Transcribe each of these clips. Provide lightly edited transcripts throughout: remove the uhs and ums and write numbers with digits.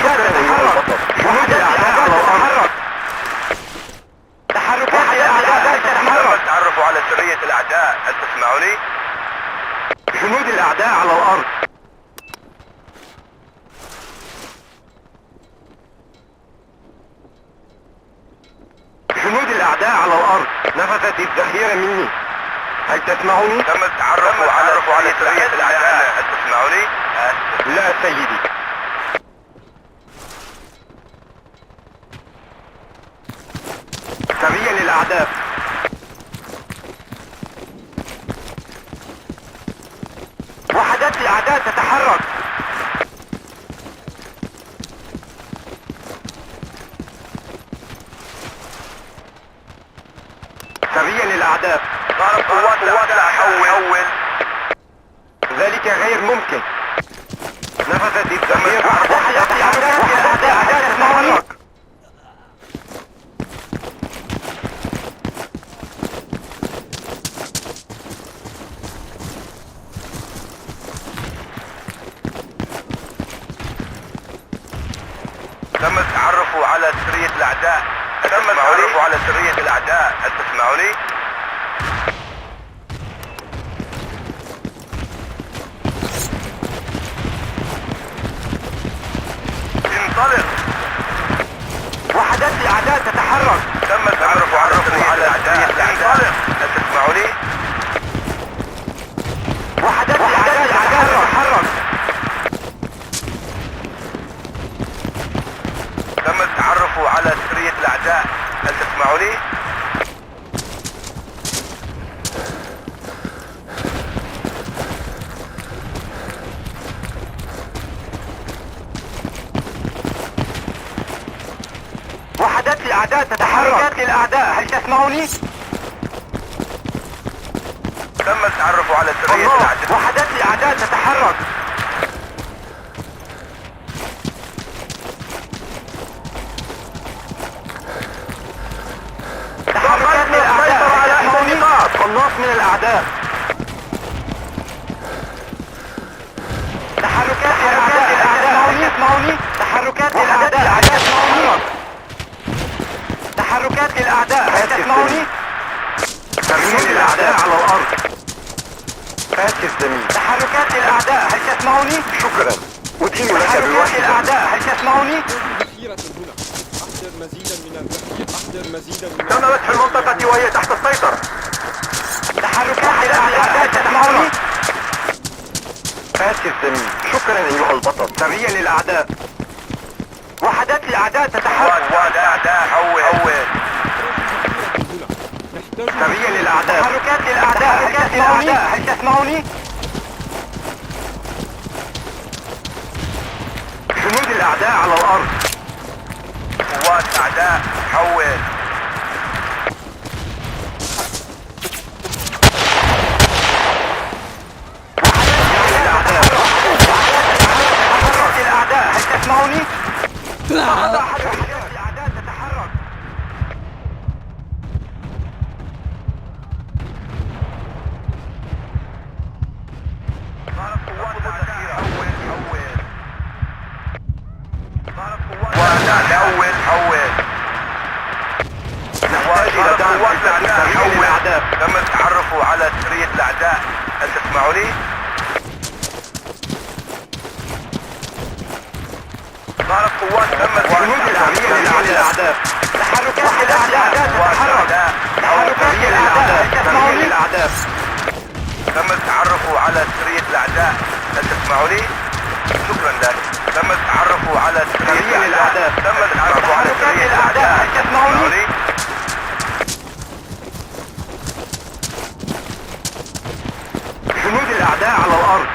جنود الأعداء على الأرض. تحركات الأعداء تتحرك. تعرفوا على سرية الأعداء، هل تسمعوني؟ جنود الأعداء على الأرض. جنود الأعداء على الأرض. نفذت الذخيرة مني. هل تسمعوني؟ تم التعرف على سرية الأعداء، هل تسمعوني؟ لا سيدي. سرية للأعداء. وحدات الأعداء تتحرك. سرية للأعداء. ضرب قوات الأعداء. حول. ذلك غير ممكن. نفذت الذخيرة. وحدات الأعداء تتحرك. تم التعرف على سرية الأعداء. تم التعرف على سرية الأعداء، هل تسمعوني؟ انطلق. وحدات الأعداء تتحرك. تم التعرف على سرية الأعداء. انطلق. هل تسمعوني؟ وحدات الأعداء تتحرك. تم التعرف على سرية الأعداء، هل تسمعوني؟ وحدات الأعداء تتحرك. وحدات الأعداء، هل تسمعوني؟ تم التعرف على سرية الأعداء. وحدات الأعداء تتحرك. تحركات الأعداء على النقاط. قناص من الأعداء. تحركات الأعداء، هل تسمعوني؟ تحركات الأعداء، هل تسمعوني؟ تحركات الأعداء، هل تسمعوني؟ جنود الأعداء على الأرض. فاتح الزميل. تحركات الأعداء، هل تسمعوني؟ شكرا. أدين لك بالوحدة. تحركات الأعداء، هل تسمعوني؟ تم فتح المنطقة وهي تحت السيطرة. تحركات الأعداء، هل تسمعوني؟ فاتح الزميل. شكرا أيها البطل. سرية للأعداء. وحدات الأعداء تتحرك. قوات الأعداء. حول. سرية للأعداء. تحركات الأعداء، هل تسمعوني؟ جنود الأعداء على الأرض. قوات الأعداء. حول. تحرك الأعداء، هل تسمعوني؟ الأعداء تتحرك. ضرب قوات الأعداء. ضرب قوات الأعداء. حول. نحتاج إلى دعم قوات الأعداء. الأعداء. تم التعرف على سرية الأعداء، هل تسمعوني؟ ضرب قوات. تم جنود الأعداء. تحركات الأعداء تتحرك. تحركات الأعداء، تسمعوني؟ الأعداء. تم التعرف على سرية الأعداء، هل تسمعوني؟ شكرا لك. تم التعرف على سرية الأعداء. تم التعرف على سرية الأعداء، هل تسمعوني؟ جنود الأعداء على الأرض.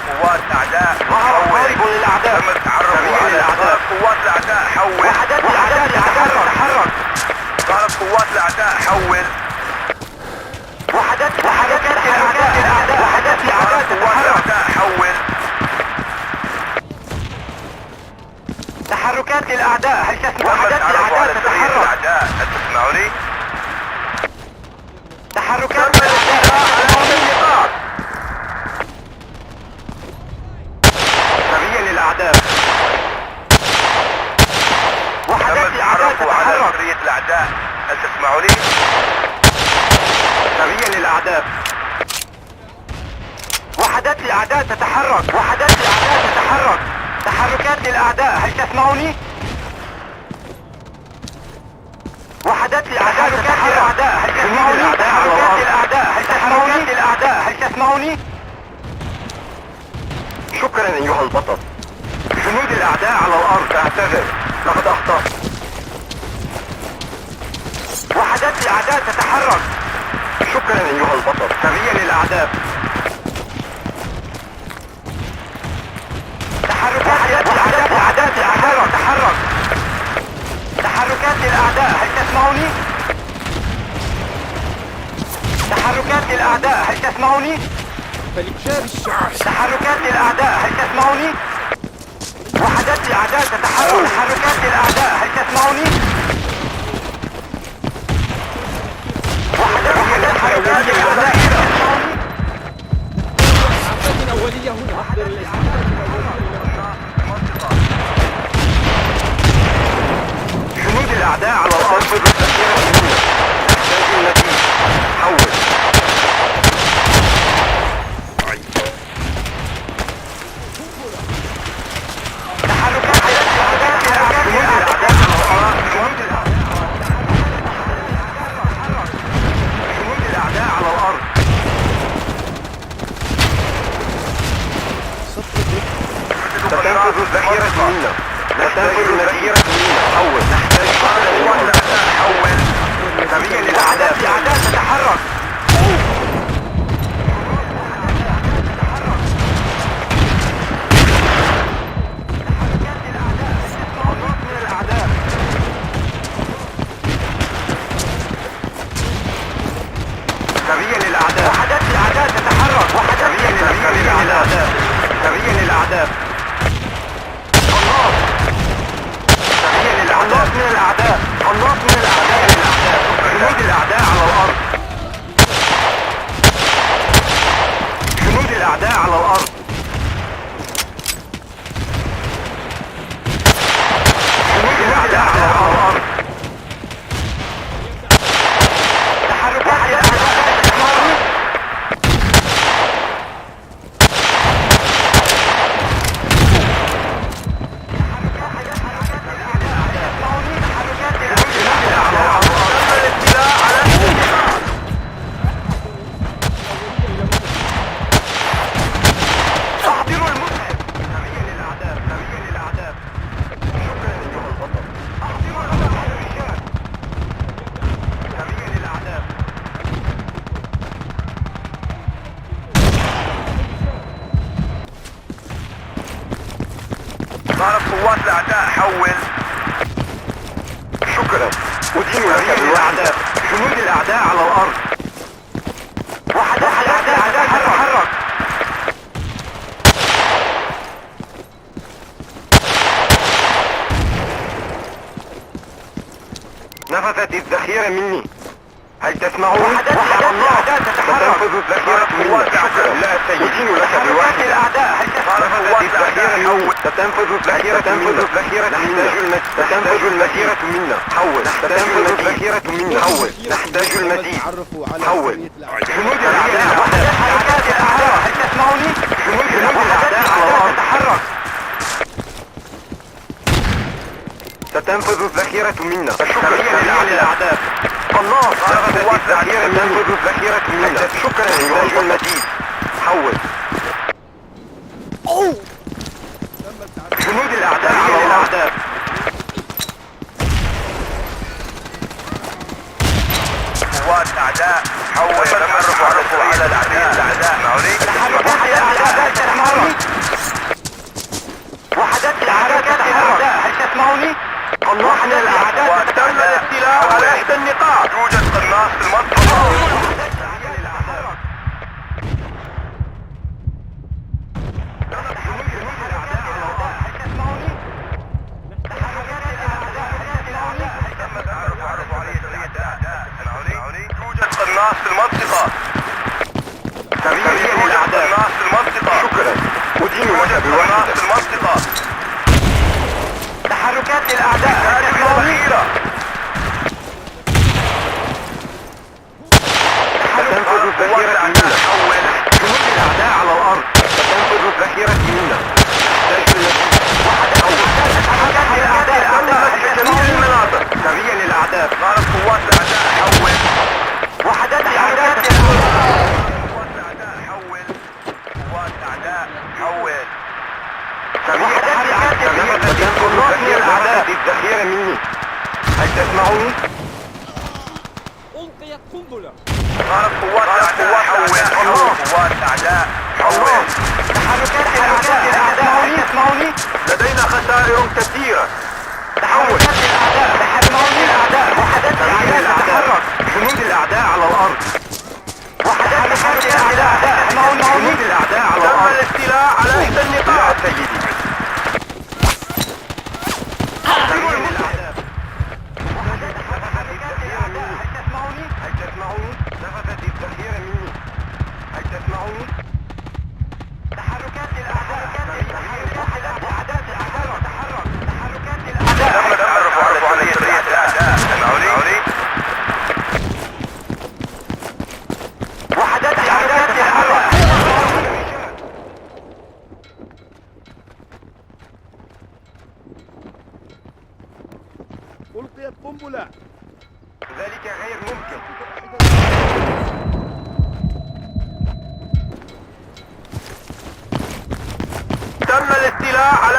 قوات الأعداء. ضارب للأعداء. تم التعرف على قوات الأعداء. حول. وحدات الأعداء تتحرك. ضرب قوات الأعداء. حول. وحدات الأعداء. وحدات الأعداء تتحرك. حول. تحركات الأعداء، هل تسمع؟ وحدات الأعداء الأعداء تتحرك. هل تسمعوني؟ تحركات الأعداء. الأعداء، هل تسمعني؟ سريع للأعداء. وحدات الأعداء تتحرك. وحدات الأعداء تتحرك. تحركات للأعداء، هل تسمعني؟ وحدات الأعداء تتحرك. هل تسمعني؟ تحركات الأعداء، هل تسمعني؟ الأعداء، هل تسمعني؟ شكرا أيها البطل. جنود الأعداء على الأرض، أعتذر، لقد أخطأت. وحدات الأعداء تتحرك. شكرا أيها البطل. سريع للأعداء. تحركات الأعداء تتحرك. تحركات الأعداء، هل تسمعني؟ تحركات الأعداء، هل تسمعني؟ تحركات الأعداء، هل تسمعني؟ وحدات الأعداء تتحرك. تحركات الأعداء، هل تسمعني؟ وحدات الأعداء، هل تسمعني؟ أولية هنا. جنود الأعداء على الأرض بالتسيير الجنود. نحتاج المزيد. حول. تنفذ الذخيرة منا. نحتاج الذخيرة منا. حول. نحتاج حول. سريع للأعداء. الأعداء تتحرك. سريع للأعداء. وحدات الأعداء تتحرك. وحدات للأعداء. سريع للأعداء. سريع للأعداء. من الأعداء. الناس من الأعداء. جنود الأعداء على الأرض. جنود الأعداء على الأرض. جنود الأعداء على الأرض. تحركات الأعداء تسمعني؟ ضرب قوات الأعداء. حول. شكرا. أدين لك بالأعداء. جنود الأعداء على الأرض. وحدات الأعداء تتحرك. نفذت الذخيرة مني. هل تسمعون؟ وحدات الأعداء تتحرك. تنفذ الذخيرة مني. شكرا. لا سيد. أدين لك بالواحد. الأعداء. هل نفذت الذخيرة مني. تنفذ الذخيرة منا. تنفذ المسيرة منا. حول. تنفذ الذخيرة منا. حول. نحتاج المزيد. حول. جنود الأعداء. حركات الأعداء. هل تسمعوني؟ جنود الأعداء على الأرض. تتحرك. ستنفذ الذخيرة منا. سريع للأعداء. الناس. نفذت الذخيرة. تنفذ الذخيرة منا. شكرا. نحتاج المزيد. حول. جنود الأعداء على الأعداء. قوات الأعداء. حول. تعرفوا على الأعداء. معوني. تحركات الأعداء تسمعوني؟ وحدات الأعداء تتحرك. هل تسمعوني؟ وحدات الأعداء تم الاستيلاء على إحدى النقاط. يوجد قناص في المنطقة. قناص في المنطقة. سريع للأعداء. قناص في المنطقة. شكرا. أدين لك قناص بالواحدة. في المنطقة. تحركات الأعداء. ذخيرة مني. هل تسمعوني؟ ألقيت قنبلة. ضرب قوات أعداء. حول. تحركات الأعداء. هل تسمعوني؟ لدينا خسائر كثيرة. تحركات الأعداء. تسمعوني الأعداء. وحدات الأعداء تتحرك. جنود الأعداء على الأرض. وحدات الأعداء. تسمعوني؟ جنود الأعداء على الأرض. تم الاستيلاء على إحدى النقاط. سيدي. ألقيت قنبلة. ذلك غير ممكن. تم الاستيلاء على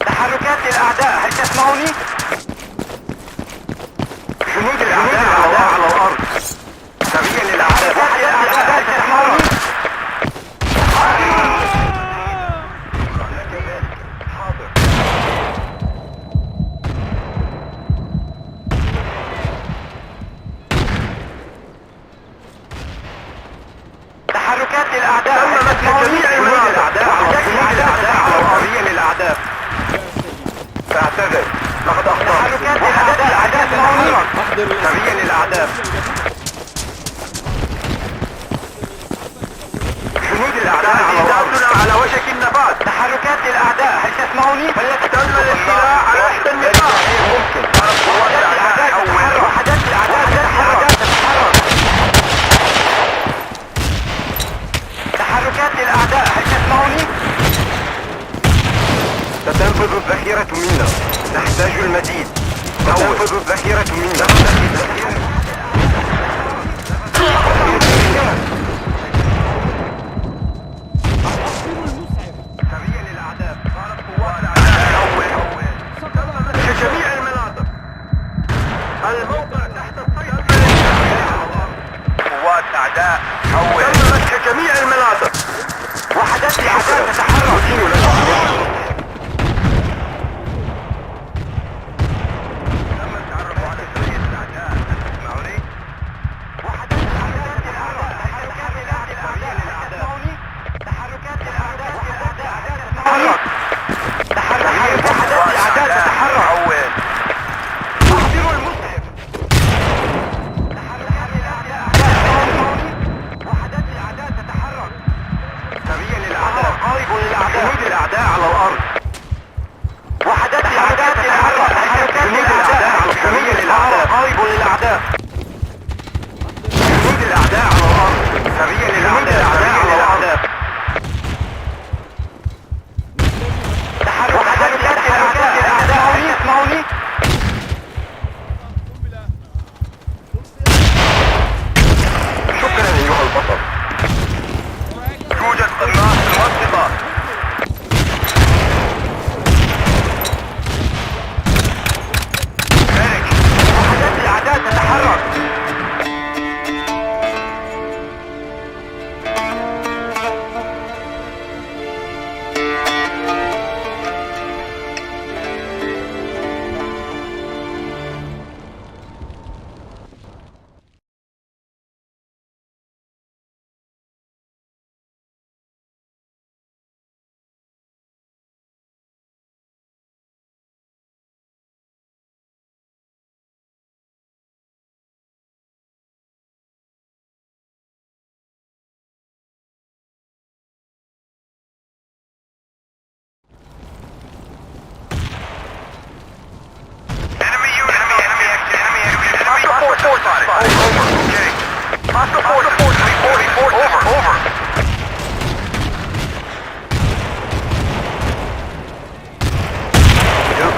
تحركات الأعداء. هل تسمعوني؟ جنود الأعداء على الأرض. سريا للأعداء. هل تسمعوني؟ حاضر. تحركات الأعداء. تم مسح جميع الأعداء سريا للأعداء. تعتذر. لقد أخطأت. تحركات الأعداء تتحرك. سريا للأعداء. جنود الأعداء على وشك النفاذ. تحركات الأعداء. هل تسمعوني؟ تم الاستيلاء على إحدى النقاط. ممكن. وحدات الأعداء تتحرك. وحدات الأعداء تتحرك. تحركات الأعداء. هل تسمعوني؟ ستنفذ الذخيرة منا. نحتاج المزيد. ستنفذ الذخيرة منا. سريا للأعداء. جميع المناطق. الموقع تحت السيطرة. قوات أعداء. حول. تم مسح جميع المناطق. وحدات الأعداء تتحرك. تم التعرف على سرية الأعداء. تسمعوني؟ وحدات الأعداء تتحرك. تحركات الأعداء. تحركات الأعداء. تتحرك. تحركات الأعداء تتحرك. حول. احضروا المسعف. تحركات الأعداء. وحدات الأعداء تتحرك. سريا للأعداء. قاربوا للأعداء. جنود الأعداء على الأرض. وحدات الأعداء تتحرك. تحركات الأعداء. سريا للأعداء. قاربوا للأعداء. جنود الأعداء على الأرض. سريا للأعداء. على الأرض. تحركات الأعداء. تسمعوني؟ شكرا أيها البطل. توجد قناص موثقة. وحدات الأعداء تتحرك.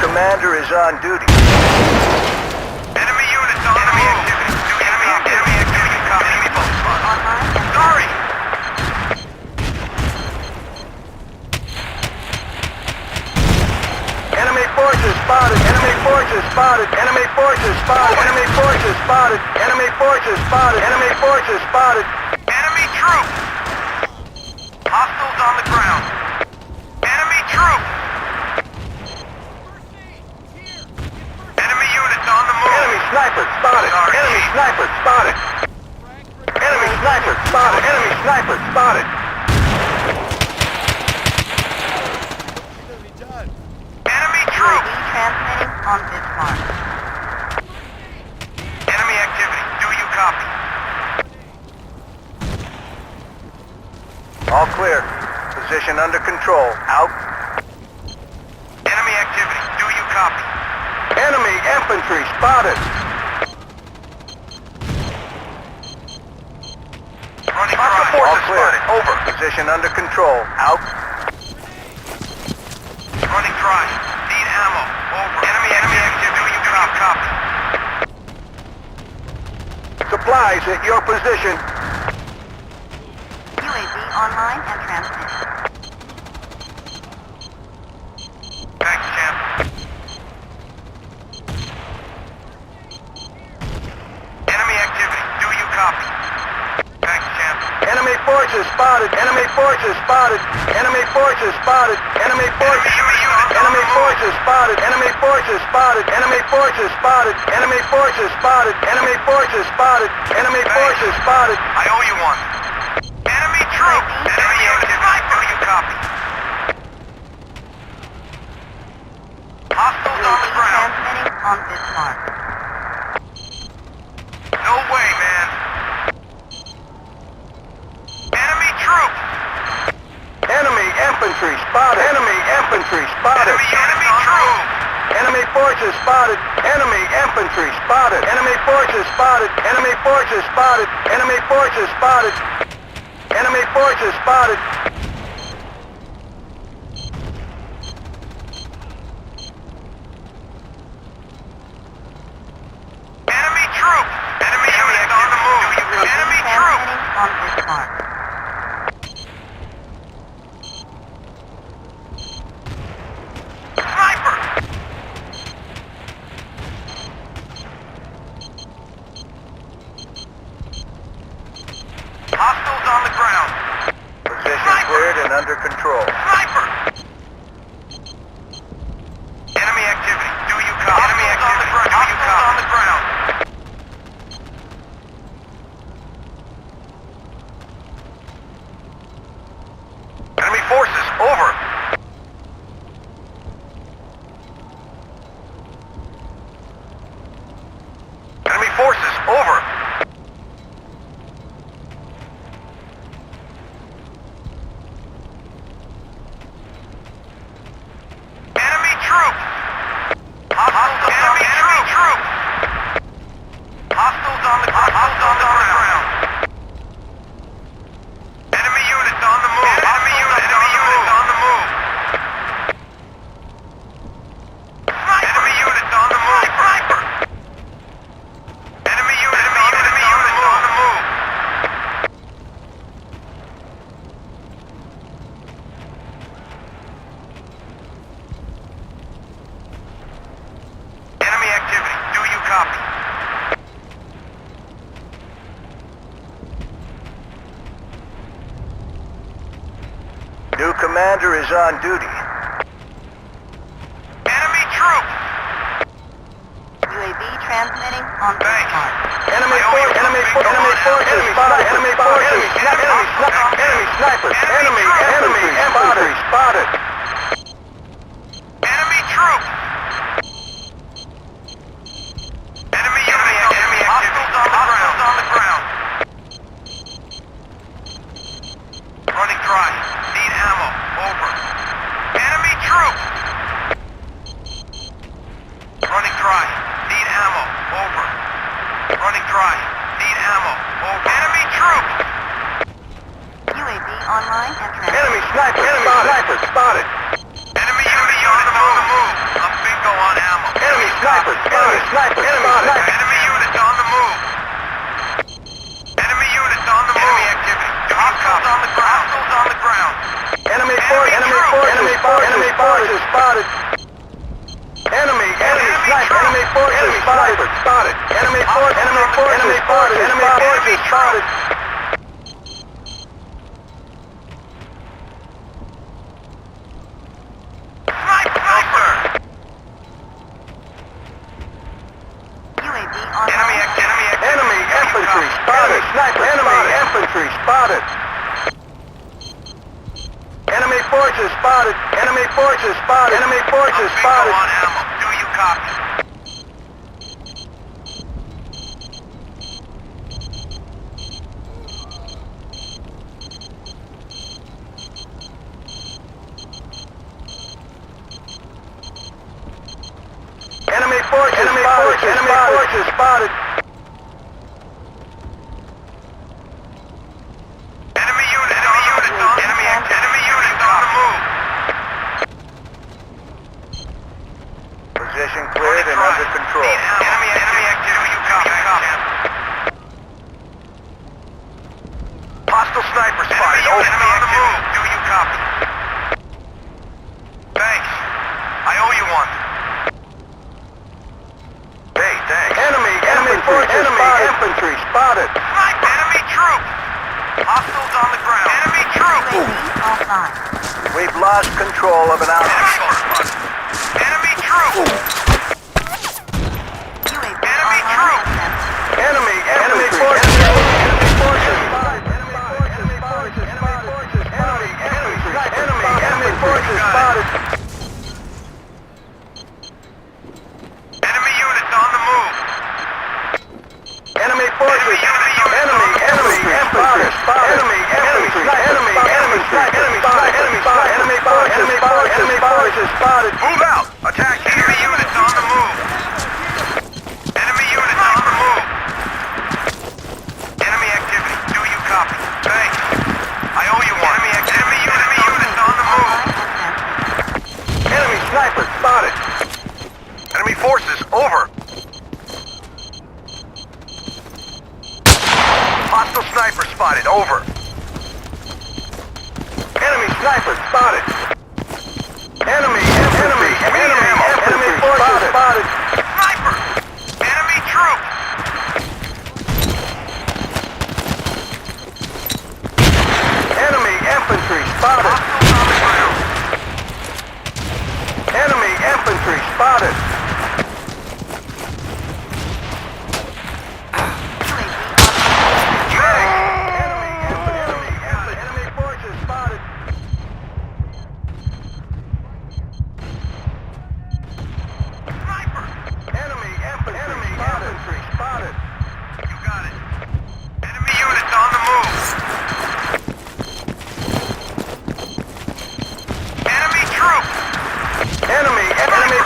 Commander is on duty. Enemy units on enemy activity. Enemy activity. Copy. Sorry. spotted. Enemy forces spotted. Enemy forces spotted. Enemy forces spotted. Enemy troops. Hostiles on the ground. Enemy troops. Enemy units on the move. Enemy sniper spotted. Enemy sniper spotted. Enemy sniper spotted. Enemy sniper spotted. Enemy troops. Transmitting on this mark. Enemy activity. Do you copy? All clear. Position under control. Out. Enemy activity. Do you copy? Enemy infantry spotted. Running dry. All clear. Over. Position under control. Out. Running dry. Need ammo. Over. Enemy activity. Do you copy? Supplies at your position. UAV online and transmitting. Thanks, champ. Enemy activity. Do you copy? Thanks, champ. Enemy forces spotted. Enemy forces spotted. Enemy forces spotted. Enemy forces. Enemy forces spotted. Enemy forces spotted. Enemy forces spotted. Enemy forces spotted. Enemy forces spotted. Enemy forces spotted. I owe you one. Enemy troops. Enemy activity. Do you copy? Hostiles on the ground. Transmitting on this mark. No way, man. Enemy troops. Enemy infantry spotted. Enemy infantry spotted. Enemy troops. Enemy forces spotted. Enemy infantry spotted. Enemy forces spotted. Enemy forces spotted. Enemy forces spotted. Enemy forces spotted. Enemy troops. Enemy units on the move. Enemy troops. Transmitting on this mark. Sniper. Hostiles on the ground. Position cleared and under control. Sniper! Enemy activity. Do you copy? Enemy activity. Do you copy? On the ground. Enemy forces. Over. Enemy forces. Over. Enemy troops! Hostiles enemy troops! Hostiles on the ground! Enemy units on the move! Enemy units on the move! Enemy units on the move! Sniper! Enemy units on the move! Enemy activity. Do you copy? New commander is on duty. Enemy troops! UAV transmitting on this Thanks. mark. Enemy forces spotted. Enemy forces. Enemy snipers. Enemy infantry spotted. Enemy troops. Enemy hostiles on the ground. Running dry. Need ammo. Over. Enemy troops. Running dry. Need ammo. Over. Running dry. Need ammo. Over. Enemy troops. UAV online and transmitting. Enemy sniper. Sniper spotted. Enemy unit on the move. I'm bingo on ammo. Enemy sniper. Spotted. Enemy units on the move. Enemy units on the move. Enemy activity. Hostiles on the ground. Enemy forces spotted. Enemy forces spotted. Spotted. Enemy forces. Enemy forces spotted. Enemy forces spotted. Sniper! UAV online. Enemy infantry spotted. Sniper. Enemy infantry spotted. Enemy forces spotted. Enemy forces spotted. Enemy forces spotted. On ammo. Do you copy? Enemy forces spotted. Enemy forces spotted. Enemy units on the move. Position cleared and under control. Enemy activity. You copy? Hostile sniper spotted. Enemy on the move. Do you copy? Thanks. I owe you one. Hey, thanks. Enemy infantry spotted. Enemy troops. Hostiles on the ground. Enemy troops. UAV offline. We've lost control of an outpost. Enemy troops. UAV Enemy online. troops. Enemy forces. Enemy forces spotted. Enemy forces spotted. Enemy forces spotted. Enemy units on the move. Enemy forces. Enemy infantry spotted. Enemy infantry. Enemy forces spotted. Move out. Attack. Enemy units on the move. Enemy units on the move. Enemy activity. Do you copy? Thanks. I owe you one. Enemy units on the move. Enemy sniper spotted. Enemy forces over. Hostile sniper spotted. Over. Enemy sniper spotted. Enemy forces spotted. Sniper. Enemy troops. Enemy infantry spotted. Hostiles on the ground. Enemy infantry spotted. Enemy forces spotted. Sniper. Enemy infantry spotted. You got it. Enemy units on the move. Enemy troops. Enemy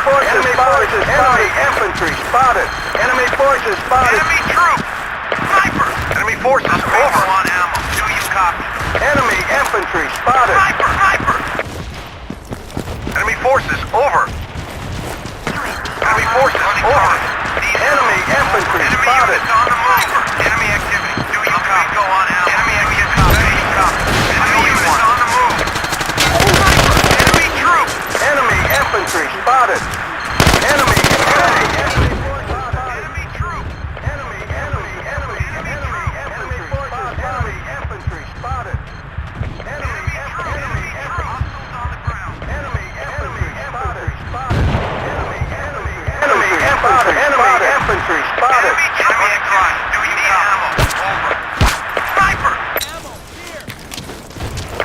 forces spotted. Enemy infantry spotted. Enemy forces spotted. Enemy troops. Sniper. Enemy forces over on ammo. Do you copy? Enemy infantry spotted. Sniper. Enemy forces over. Enemy forces over. Enemy infantry Enemy spotted. units on the move. Enemy activity. Do you copy? Go on ammo. Enemy activity. Do you copy? Enemy units on the move. Sniper. Enemy troops. Enemy infantry spotted. Enemy troops. infantry spotted. Enemy Hostiles on the ground. infantry spotted. Enemy infantry spotted. Enemy activity. Do you need ammo? Over. Sniper.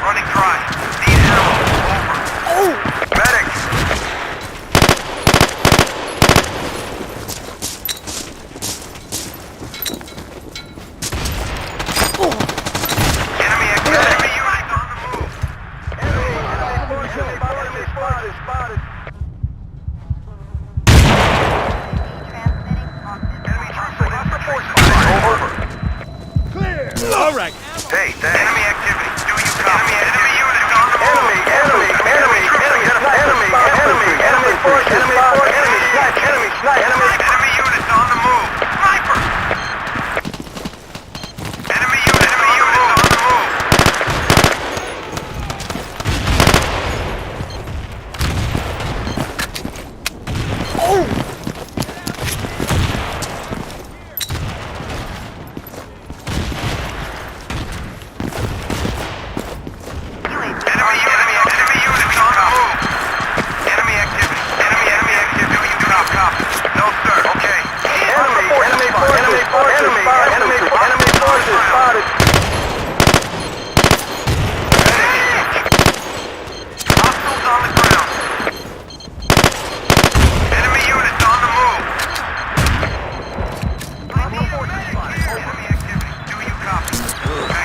Running dry. Need ammo. Over. Medic. Enemy activity. Enemy units on the move. Enemy forces spotted. Transmitting on Enemy this troops. Over. Clear! All right. Hey, enemy activity. Do you copy? Enemy units on the move. Enemy forces spotted. Enemy sniper. Enemy units on the move. Sniper. Enemy units on the move.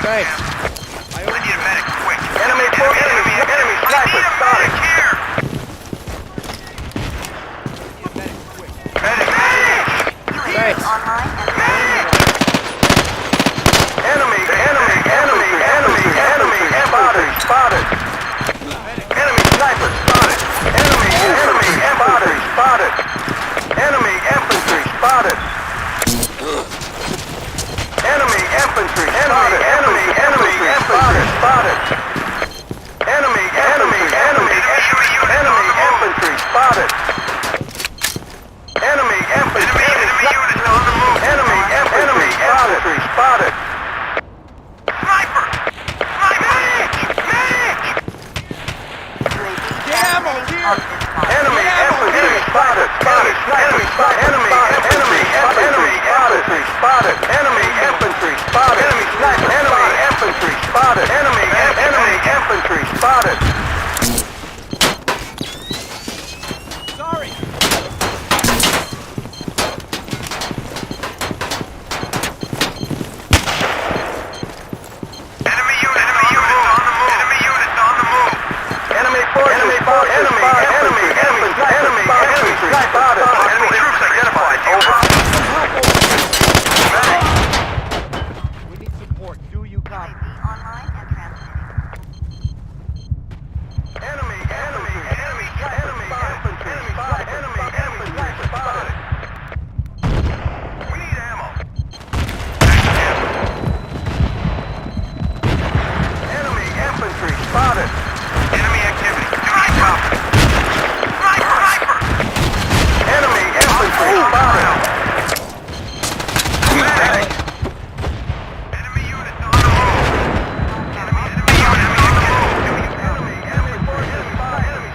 Thanks. I need a medic, quick. Enemy sniper spotted. Here. Medic. Thanks. Online and Enemy spotted. Enemy sniper spotted. Enemy spotted. Enemy infantry spotted. Enemy infantry spotted. Enemy infantry spotted. Enemy infantry spotted. Enemy infantry units on the move. Enemy infantry spotted. Sniper! Enemy infantry spotted. Enemy infantry spotted. Enemy infantry spotted. Enemy sniper. Enemy infantry spotted. Enemy infantry spotted. Sorry. Enemy units on the move. Enemy units on the move. Enemy forces spotted. Enemy infantry spotted. Enemy troops identified. Over. We need support. Do you copy? online and transmitting. Enemy infantry spotted. Enemy infantry spotted. We need ammo. Enemy infantry spotted. Enemy activity. Do you copy? Sniper! Enemy infantry spotted. Medic! Enemy units on the move. Enemy units on the move. Enemy forces spotted. Enemy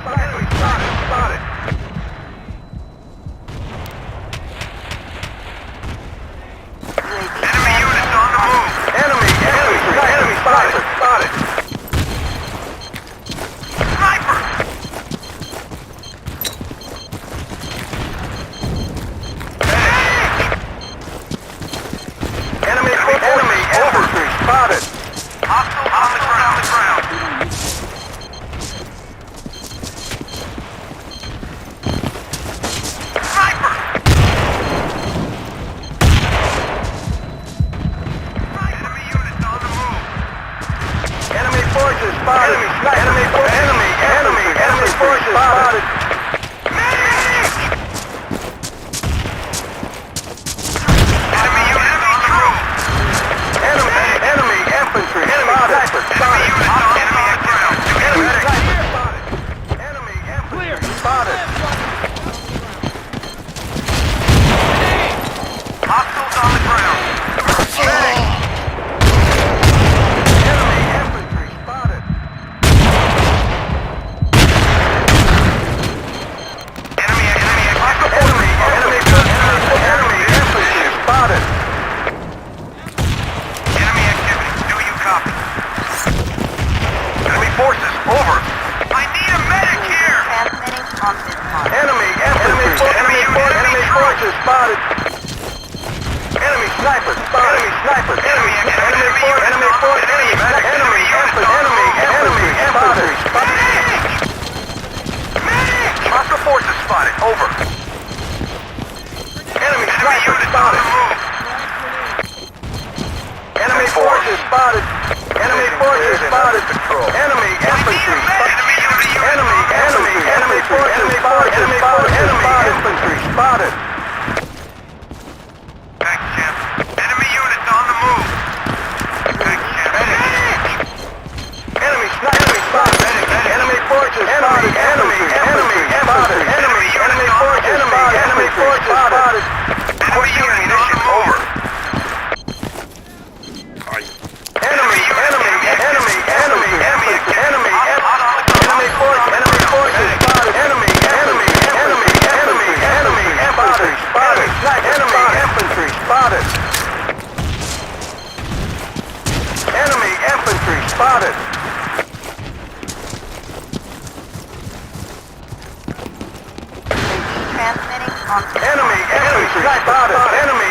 spotted. Enemy units on the move. Enemy spotted. Sniper! Enemy infantry spotted. Hostile on the ground. Sniper! Enemy units on the move. Enemy forces spotted. Enemy forces spotted. Enemy units on the move. Enemy infantry spotted. Enemy on ground. Enemy infantry spotted. Hostiles on the ground. Enemy infantry spotted. Enemy infantry spotted. Enemy activity. Do you copy? Enemy forces. Over. I need a medic here. Transmitting on this mark. Enemy forces spotted. Enemy sniper spotted. Enemy infantry spotted. Hostile forces spotted. Over. Enemy sniper spotted. Enemy forces spotted. Enemy forces spotted. Enemy infantry spotted. Enemy forces spotted. Enemy infantry spotted. Thanks, Jim. Enemy units on the move. Thanks, Jim. Enemy sniper spotted. Enemy forces spotted. Enemy spotted. Enemy forces spotted. Enemy ammunition over. Enemy forces spotted. Enemy infantry spotted. Enemy infantry spotted. Transmitting on this Enemy infantry spotted. Enemy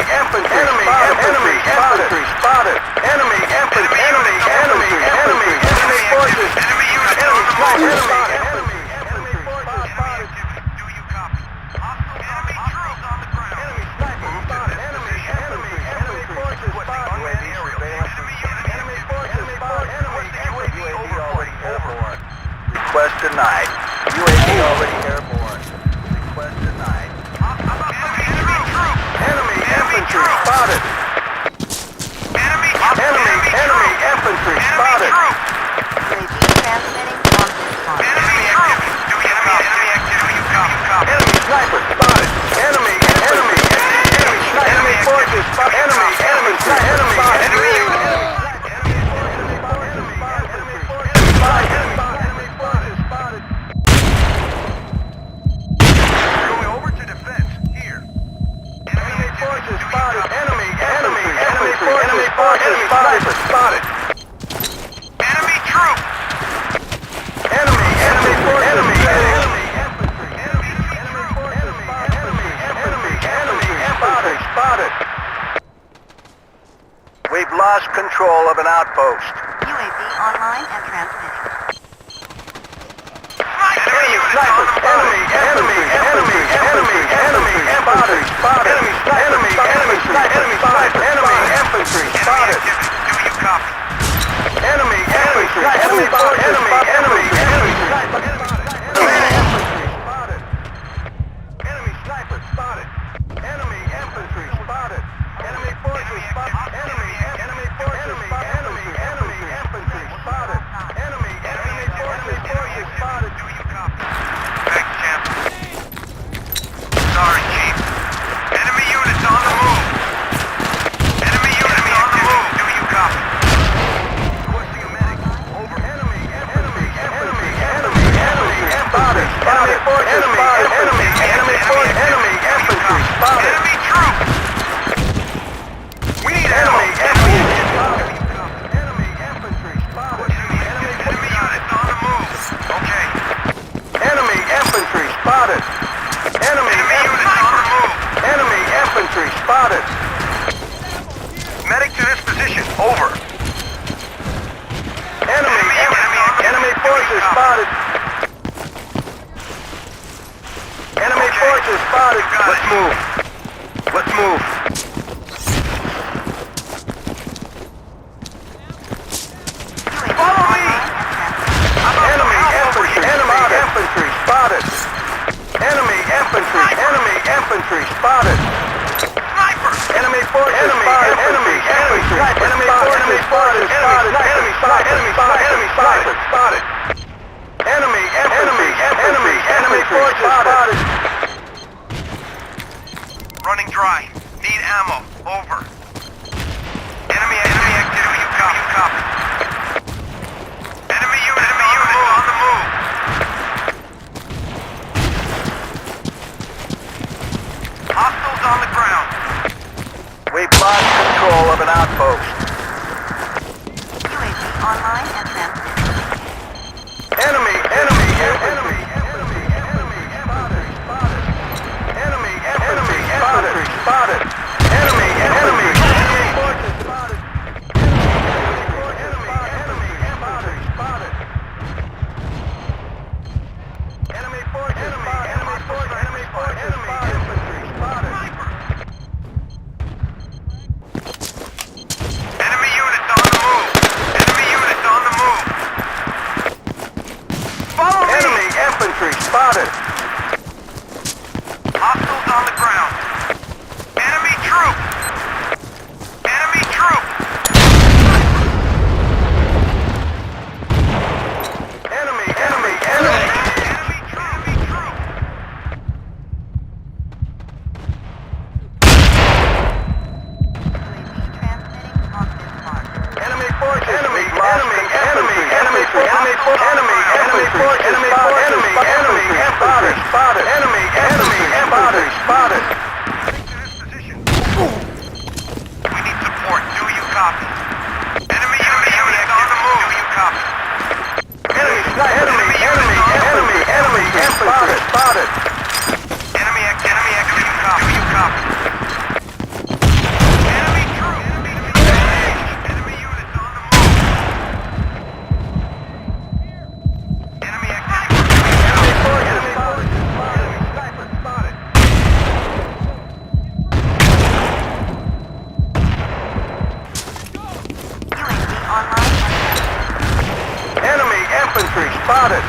Request denied. UAV already airborne. Request denied. Enemy infantry spotted. Enemy infantry spotted. UAV transmitting on this mark. Enemy sniper spotted. Enemy forces spotted. Enemy going over to defense. Here. Enemy forces spotted. Enemy forces spotted. Enemy troop. Enemy spotted. We've lost control of an outpost. UAV online and transmitting. Enemy snipers spotted. Enemy infantry spotted. Do you copy? Enemy infantry spotted. Enemy sniper spotted. Enemy infantry spotted. Enemy forces spotted. Enemy forces spotted. Enemy infantry spotted. Enemy forces spotted. Do you copy? Thanks, champ. Sorry, Chief. Enemy units on the move. Enemy units on the move. Do you copy? Requesting a medic. Over. Enemy spotted. Enemy forces spotted. Enemy infantry spotted. Enemy troop. We need Enemy ammo. infantry spotted. Enemy units on the move. Okay. Enemy infantry spotted. Enemy Units on the move. Enemy infantry spotted. Medic to this position. Over. Enemy forces spotted. Enemy forces spotted. Let's move. Follow me. Enemy infantry spotted. Enemy infantry spotted. Sniper. Enemy forces spotted. Enemy forces spotted. Enemy sniper spotted. Enemy forces spotted. Running dry. Need ammo. Over. Enemy activity. You copy. Enemy unit on the move. Hostiles on the ground. We've lost control of an outpost. UAV online and transmitting. Enemy spotted. Enemy forces spotted. Enemy forces spotted. Enemy units on the move. Follow me. Enemy infantry spotted. Hostiles on the ground. Enemy troop. Enemy troop. Enemy troop. UAV transmitting on this mark. Enemy forces. Enemy spotted. Enemy spotted. Take to this position. We need support. Do you copy? Enemy units on the move. Do you copy? Enemy infantry spotted. Enemy activity. Do you copy? Enemy troop. Enemy units on the move. Enemy activity. Sniper spotted. UAV online and transmitting. Enemy infantry spotted.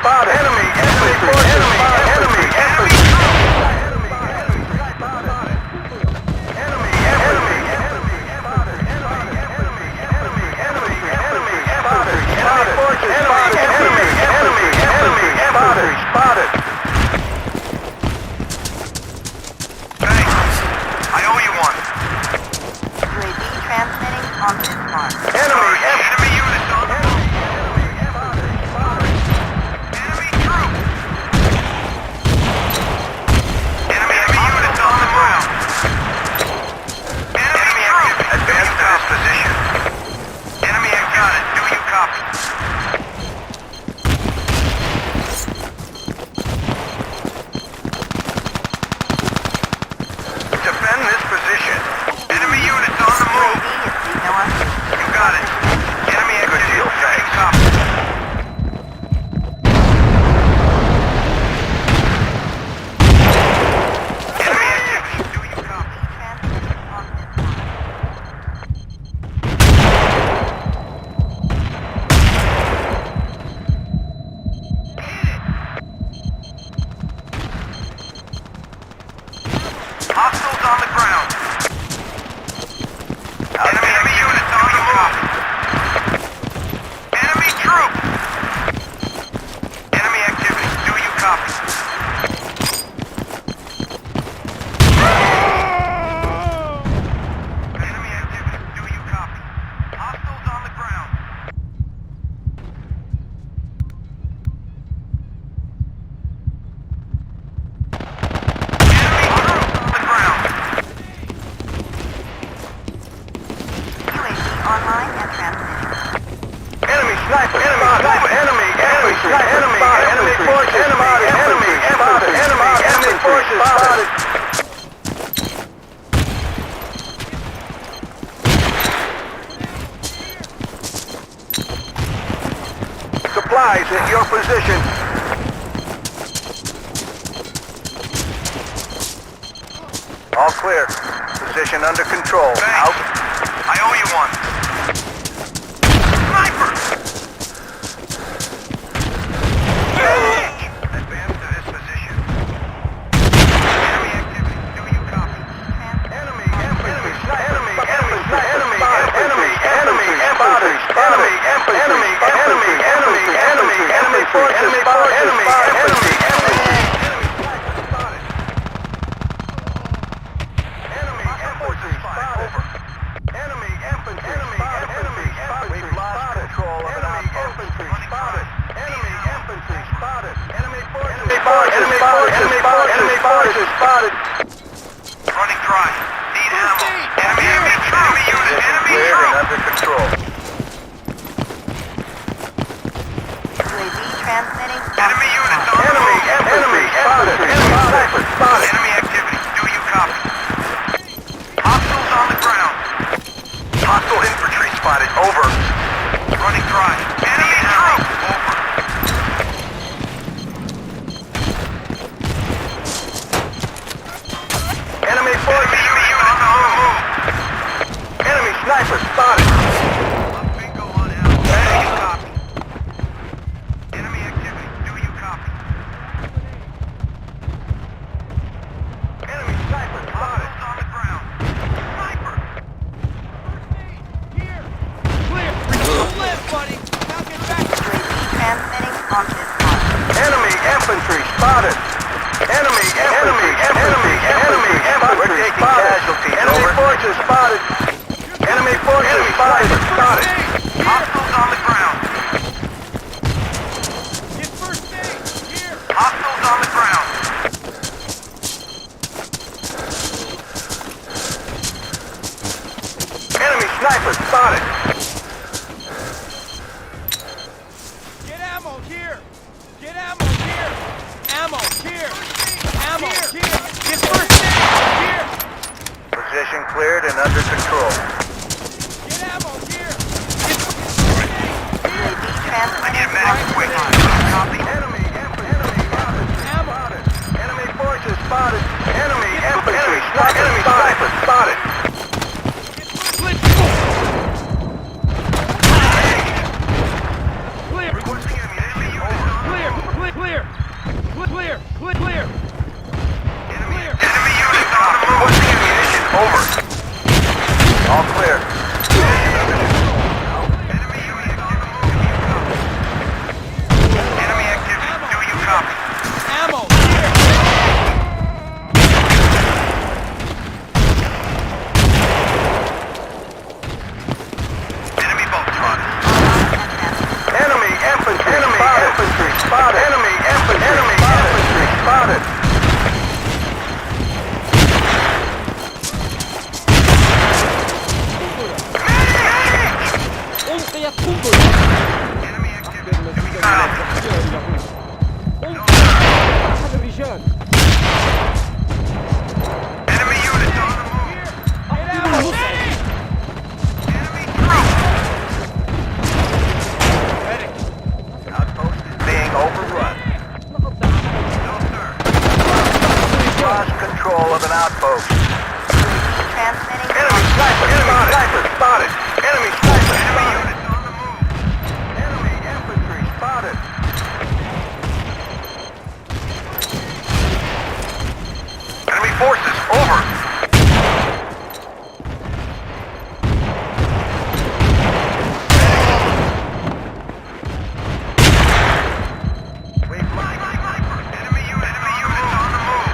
spotted. Enemy forces spotted. Enemy infantry. Spotted. Thanks. I owe you one. UAV transmitting on this mark. Enemy units on the move. Enemy troop. Enemy units on the ground. Enemy troop. Advance to this position. Enemy got it. Do you copy? Defend this position. Enemy units on the move. UAV is signal on pursuit. You got it. Enemy activity. Thanks. Copy. Enemy activity. Do you copy? Transmitting on this mark. Hostiles on the ground. Enemy units on the move. Enemy troop. Enemy activity. Do you copy? Enemy activity. Do you copy? Hostiles on the ground. Enemy troop on the ground. UAV online and transmitting. Enemy sniper. Enemy infantry. Enemy forces spotted. Enemy spotted. Enemy forces spotted. Supplies at your position. All clear. Position under control. Thanks. Out. I owe you one. Sniper! Advance to this position. Enemy activity. Do you copy? Enemy infantry. Enemy spotted. Enemy forces spotted. Enemy infantry spotted. Enemy infantry spotted. We've lost control of an infantry spotted. Enemy infantry spotted. Enemy forces spotted. Running dry. Need ammo. Enemy unit. Enemy Cleared and troop. under control. UAV transmitting on Enemy this units mark. on the move. Enemy spotted. Sniper spotted. Enemy activity. Do you copy? Hostiles on the ground. Hostile infantry spotted. Over. Running dry. Enemy troop. Over. Enemy forces. Enemy units on the move. Enemy sniper spotted. Bingo on out. Do you copy? Enemy activity. Do you copy? Enemy sniper spotted. Hostiles on the ground. Sniper. UAV transmitting on this mark. Enemy infantry spotted. Enemy infantry We're taking spotted. casualties. Enemy Over. forces spotted. Enemy forces spotted. Hostiles on the ground. Hostiles on the ground. Enemy sniper spotted. Get ammo here! Get ammo here! Ammo here! Ammo here! Get first aid here! Position cleared and under control. Get ammo here! UAV I transmitting get on medic this quick. mark. Copy. Enemy spotted. Enemy forces spotted. Enemy infantry spotted. Enemy sniper spotted. Clear! Enemy units. Clear! All clear. Enemy activity. Do you copy? Ammo here! Enemy boat spotted. Enemy infantry spotted. Enemy infantry spotted. Enemy activity. Do you copy? Enemy units on the move. Enemy troops. Outpost is being overrun. No, sir. Lost control of an outpost. Transmitting. Enemy sniper spotted. Enemy sniper spotted. Enemy units on the move. Enemy infantry spotted. Enemy forces over. Enemy units on the move.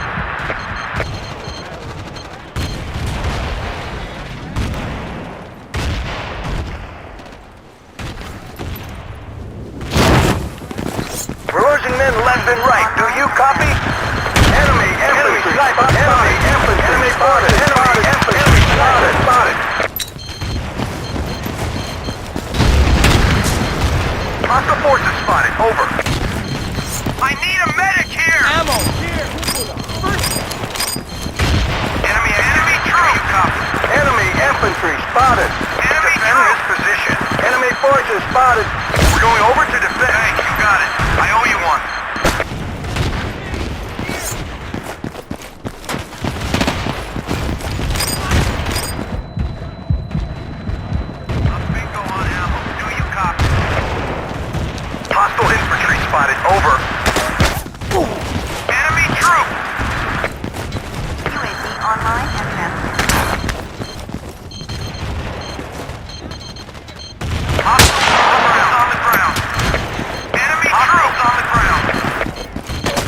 We're losing men left and right. Do you copy? Enemy infantry spotted. Enemy infantry spotted. Enemy infantry spotted. Hostile forces spotted. Over. I need a medic here. Ammo here! Enemy troop. You copy? Enemy infantry spotted. Enemy defend this position. Enemy forces spotted. We're going over to defend. Hey, you got it. I owe you one. Bingo on ammo. Do you copy? Hostile infantry spotted. Over. Enemy troop. UAV online and transmitting. Hostiles on the ground. Enemy troops on the ground.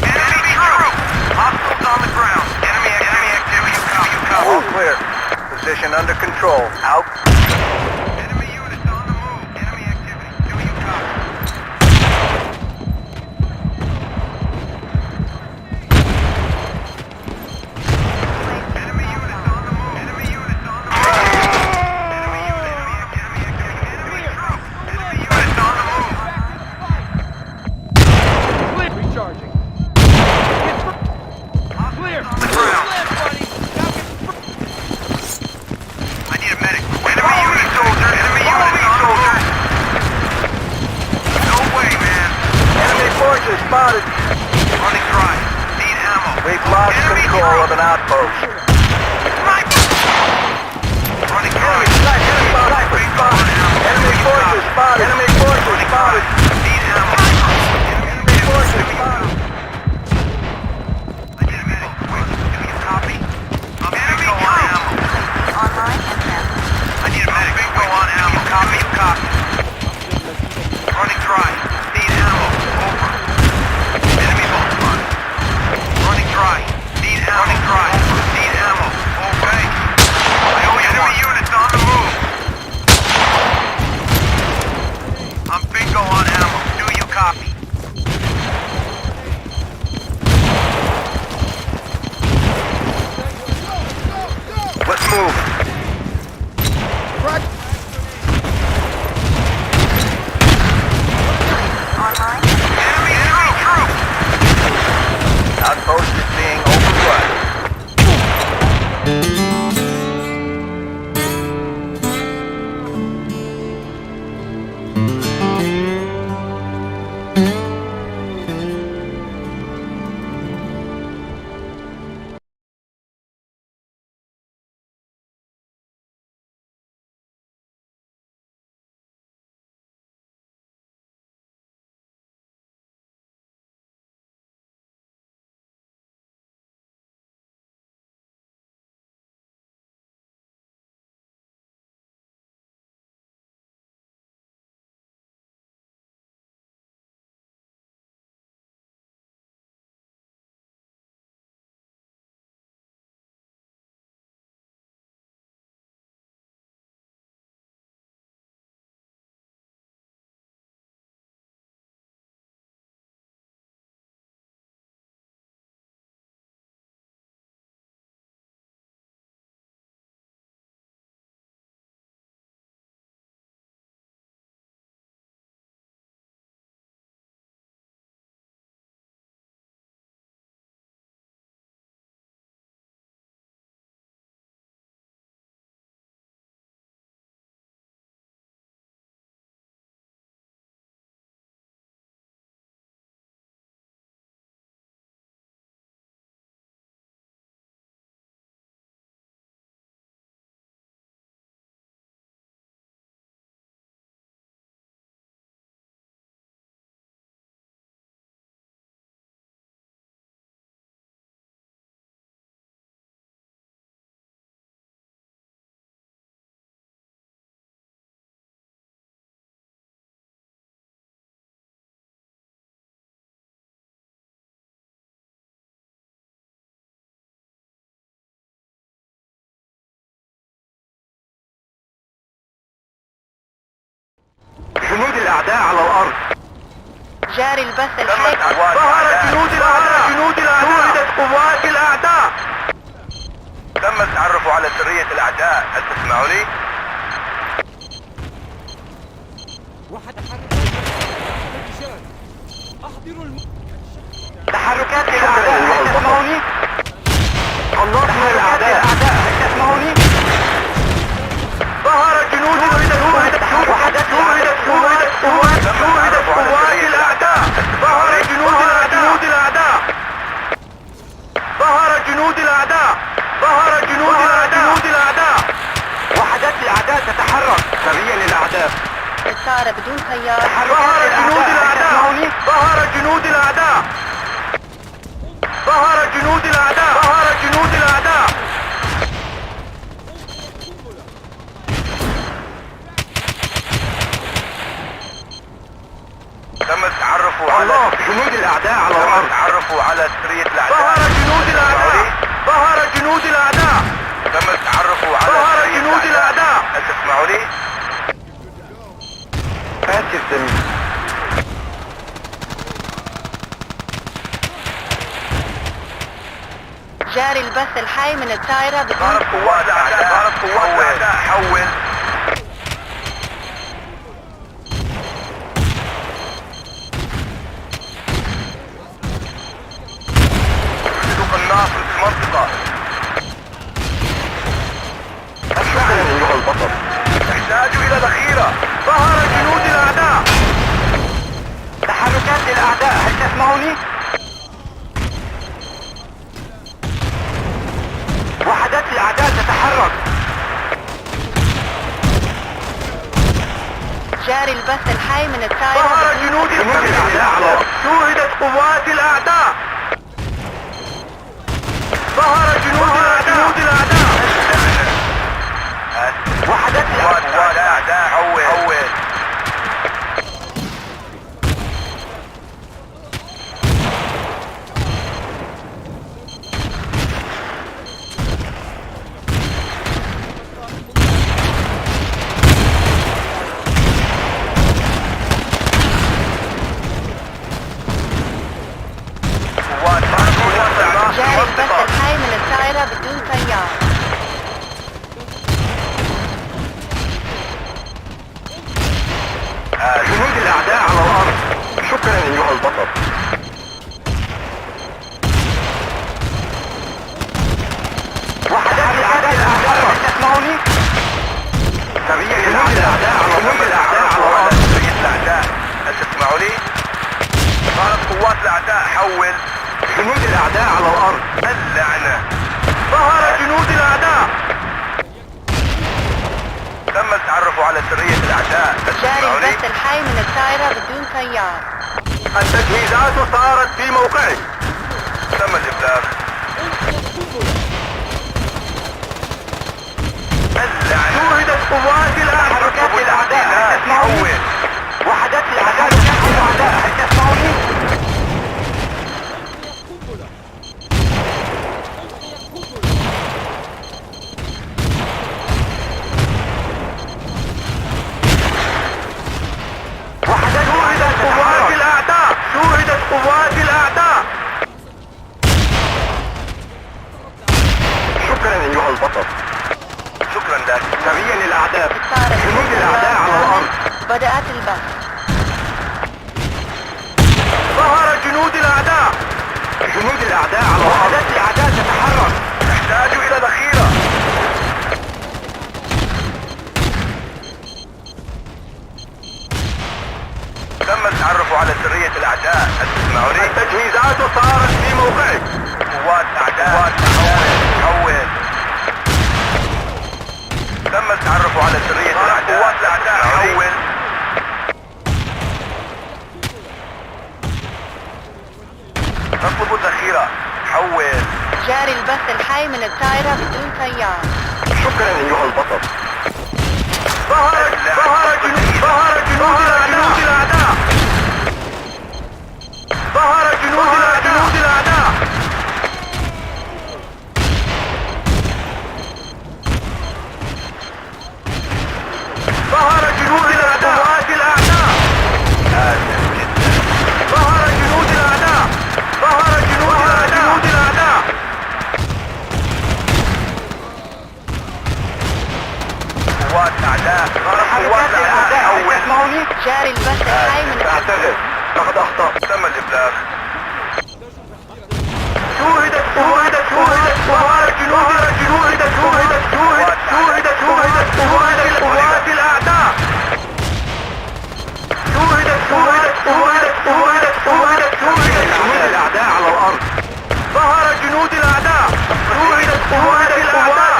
Enemy troop. Hostiles on the ground. Enemy activity. You copy. All clear. Position under control. Out. Enemy units on the move. Enemy activity. Do you copy? Enemy units on the move. Enemy units on the move. Enemy activity. Enemy troop. Enemy units on the move. Recharging. Clear! On the ground. Live, buddy! Now get I need a medic. Enemy unit soldiers. Enemy unit soldiers. No way, man. Enemy forces spotted. Running dry. Need ammo. We've lost control of an outpost. Sniper. Running dry. Enemy spotted. Enemy forces spotted. Enemy forces spotted. Need ammo. Enemy forces spotted. I need a medic. Wait, do you copy? Enemy on ammo. Online and transmitting. I need a medic. Bingo on ammo. Copy, you copy. Running dry. Need ammo. Over. Enemy boat spotted. Running dry. Need ammo. Running dry. Need الأعداء على الأرض. جاري البث الحي. ظهر جنود الأعداء. جنود الأعداء. شوهدت قوات الأعداء. تم التعرف على سرية الأعداء. هل تسمعوني؟ تحركات الأعداء، هل تسمعوني؟ الله من الأعداء، هل تسمعوني؟ ظهر جنود شوهدت قوات الأعداء. ظهر جنود الأعداء. ظهر جنود الأعداء. ظهر جنود الأعداء. وحدات الأعداء تتحرك. سرية للأعداء. الطائرة بدون طيار. ظهر جنود الأعداء. ظهر جنود الأعداء. ظهر جنود الأعداء. ظهر جنود الأعداء. تم التعرف على جنود الأعداء على الأرض. تعرفوا على سرية الأعداء. ظهر جنود الأعداء. ظهر جنود الأعداء. تم التعرف على ظهر جنود الأعداء. هل تسمعوني؟ فاتي الزميل. جاري البث الحي من الطائرة بدون. ضرب قوات الأعداء. ضرب قوات الأعداء. حول. يطلق الناصر في المنطقة. شكرا أيها البطل. نحتاج إلى ذخيرة. ظهر جنود الأعداء. تحركات الأعداء، هل تسمعوني؟ وحدات الأعداء تتحرك. جاري البث الحي من الطائرة ظهر بدون. جنود الأعداء على الأرض. شوهدت قوات الأعداء. ظهر جنود الأعداء. وحدات الأعداء. حول. جاري البث الحي من الطائرة بدون طيار. جنود الأعداء على الأرض. شكرا أيها البطل. وحدات الأعداء تتحرك. هل تسمعوني؟ سرية للأعداء على جنود الأعداء على الأرض. سرية الأعداء. هل تسمعوني؟ ظهرت قوات الأعداء. حول. جنود الأعداء على الأرض. اللعنة. ظهر جنود الأعداء. تم التعرف على سرية الأعداء. جاري البث الحي من الطائرة بدون طيار. التجهيزات صارت في موقعك. تم الإبلاغ. اللعنة. شوهدت قوات الأعداء. تحركات الأعداء، هل تسمعوني؟ حول. وحدات الأعداء. هل تسمعوني؟ شوهدت قوات الأعداء. شكرا أيها البطل. شكرا لك. سرية للأعداء. الطائرة جنود بدون الأعداء على طيار. الأرض. بدأت البث. ظهر جنود الأعداء. جنود الأعداء على الأرض. وحدات الأعداء تتحرك. نحتاج إلى ذخيرة. تم التعرف على سرية الأعداء. هل تسمعوني؟ التجهيزات صارت في موقعك. قوات أعداء. حول. تم التعرف على سرية الأعداء. قوات الأعداء. حول. نطلب الذخيرة. حول. جاري البث الحي من الطائرة بدون طيار. شكرا أيها البطل. ظهر جنود الأعداء. ظهر جنود الأعداء. ظهر جنود الأعداء. قوات الأعداء. قوات اعداء تحركات الاعداء هل تسمعوني؟ جاري البث الحي من اعتذر لقد اخطأت. تم الابلاغ. شوهدت قوات الاعداء. الاعداء على الارض. ظهر جنود الاعداء. شوهدت قوات الاعداء.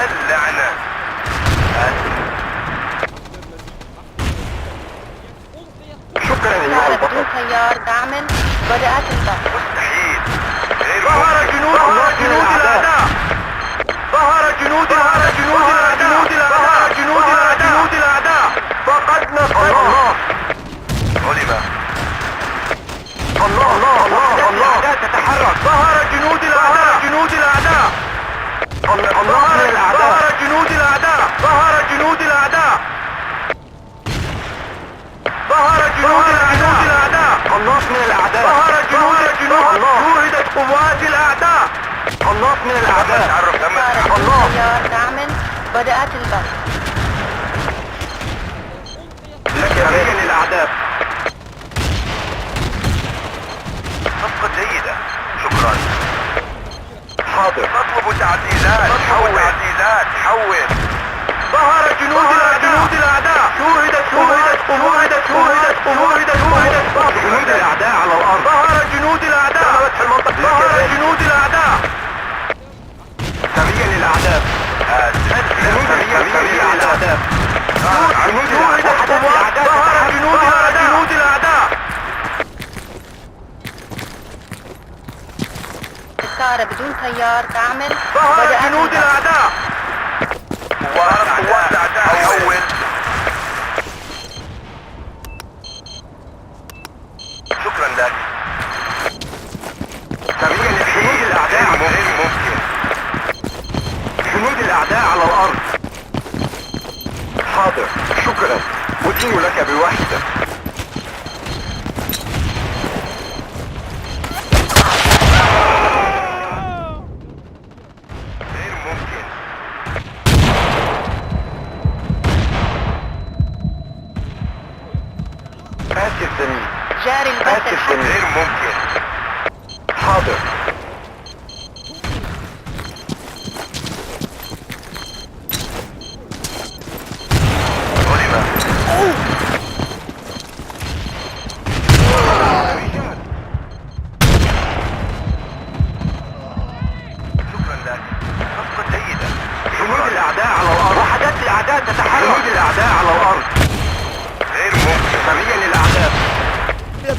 اللعنة. شكرا ايها صار البطل. بدون تيار دعم بدأت البث. مستحيل. غير ظهر ممكن. جنود الاعداء. ظهر جنود الاعداء. فقدنا السيطرة. علم. الله الاعداء تتحرك. ظهر جنود الاعداء. ظهر جنود الاعداء. قناص من الاعداء. شوهدت قوات الاعداء. قناص من الاعداء. صار بدون تيار دعم بدأت البث. لك سبيل للاعداء. صفقة جيدة. شكرا. حاضر. نطلب تعديلات. حول. ظهر جنود الاعداء. شوهدت جنود الاعداء على الارض. ظهر جنود الاعداء. سريا للاعداء. جنود الاعداء. صار بدون تيار دعم ظهر بدأت جنود البث. الاعداء. قوات اعداء. حول. شكرا لك. سريا لجنود الاعداء. غير ممكن. جنود الاعداء على الارض. حاضر. شكرا. أدين لك بوحدة. غير ممكن. آسف زميل. جاري البث الحي. غير ممكن. حاضر. علم. شكرا لك. صفقة جيدة. جنود الاعداء على الارض. وحدات الاعداء تتحرك. جنود الاعداء على الارض. غير ممكن. سريا للاعداء.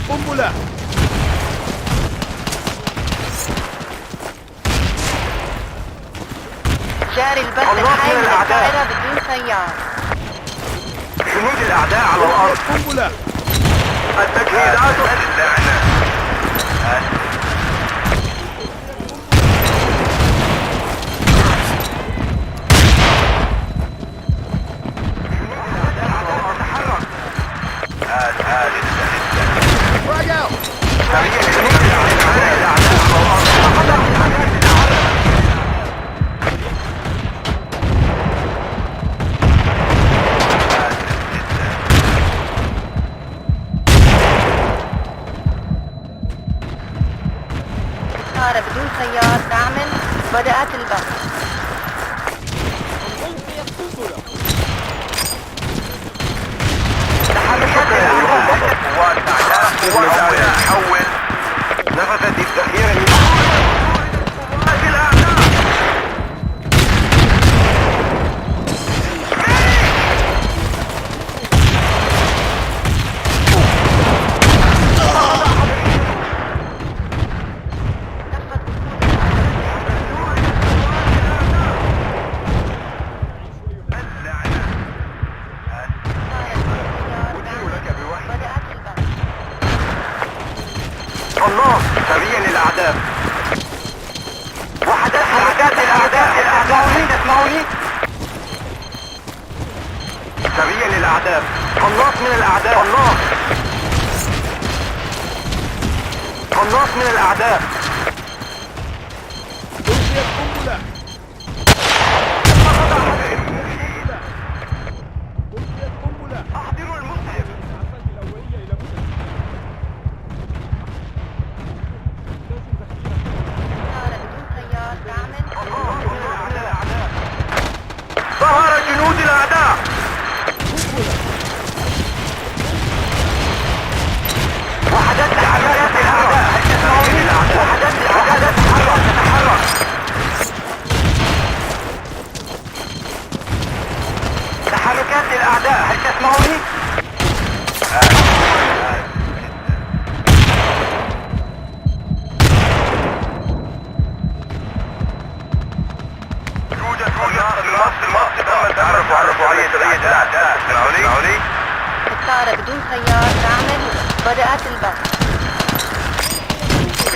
قنبلة. جاري البث الله الحي من من الأعداء. الطائرة بدون تيار. جنود الاعداء على الارض. قنبلة. التجهيزات. اللعنة. Frag out. صار بدون تيار دعم بدأت البث. قوات اعداء. حول. نفذت الذخيرة. الله سريا للاعداء. وحدات الاعداء. تسمعوني؟ سريا للاعداء. قناص من الاعداء. قناص من الاعداء. أحضروا المسعف. ظهر جنود الأعداء. وحدات العداد الأعداء. هل تسمعوني؟ وحدات العداد تتحرك. تحركات الأعداء. هل تسمعوني؟ الطائرة بدون طيار تعمل. بدأت البث.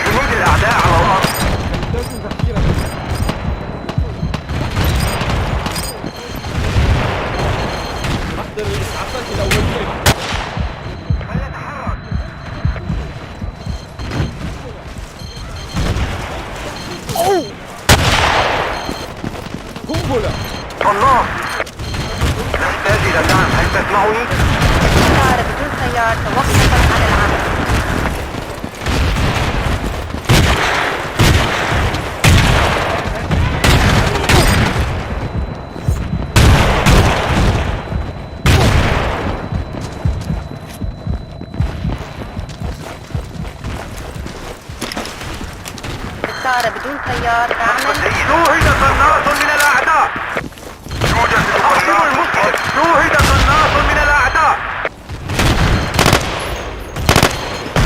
جنود الأعداء على الأرض. أحضر الإسعافات الأولية. فليتحرك. قنبلة. الله. نحتاج إلى دعم. هل تسمعوني؟ الطائرة بدون طيار توقفت عن العمل. الطائرة بدون طيار تعمل. شوهد قناص من الأعداء. أحضروا المسعف. شوهد قناص من الأعداء.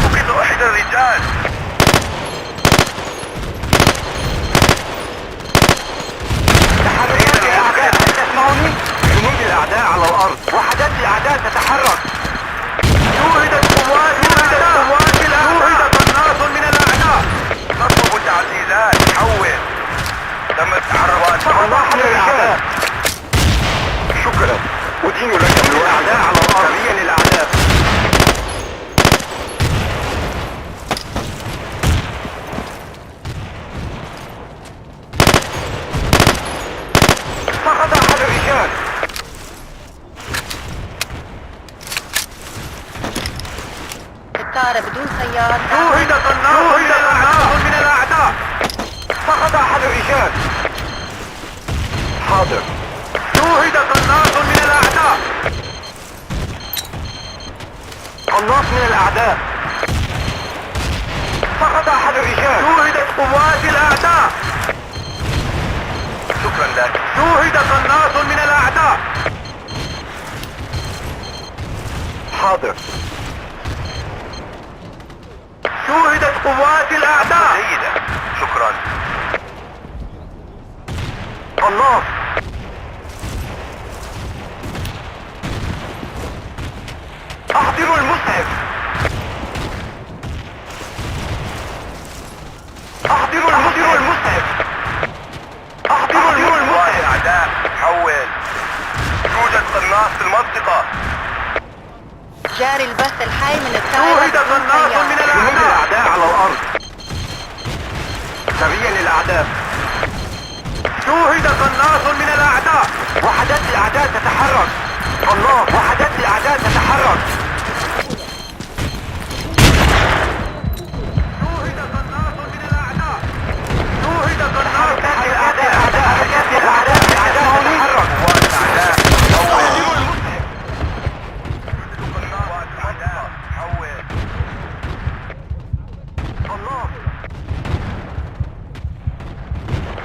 فقد أحد الرجال. تحركات الأعداء. هل تسمعوني؟ جنود الأعداء على الأرض. وحدات الأعداء تتحرك. شوهدت قوات الأعداء. شوهد قناص من الأعداء. نطلب تعزيزات. حول. تم التحركات. الله من الأعداء. شكرا. أدين لك الأعداء على الأرض. سريا للأعداء. سقط أحد الرجال. الطائرة بدون طيار شوهد تعمل. قناص من الأعداء. سقط أحد الرجال. حاضر. شوهد قناص من الأعداء. قناص من الأعداء. سقط أحد الرجال. شوهدت قوات الأعداء. شكرا لك. شوهد قناص من الأعداء. حاضر. شوهدت قوات الأعداء. جيدة. شكرا. قناص. أحضروا المسعف. أحضروا المسعف. أحضروا المسعف. الأعداء. حول. يوجد قناص في المنطقة. جاري البث الحي من الطائرة شوهد بدون قناص طيار. من جنود الأعداء. الأعداء على الأرض. سريا للأعداء. شوهد قناص من الأعداء. وحدات الأعداء تتحرك. الله. وحدات الأعداء تتحرك. شوهد قناص من الأعداء. شوهد قناص من حركات الأعداء. الأعداء. حركات الأعداء. تتحرك. قوات الأعداء. أحضروا المسعف. قوات الأعداء. حول. الله.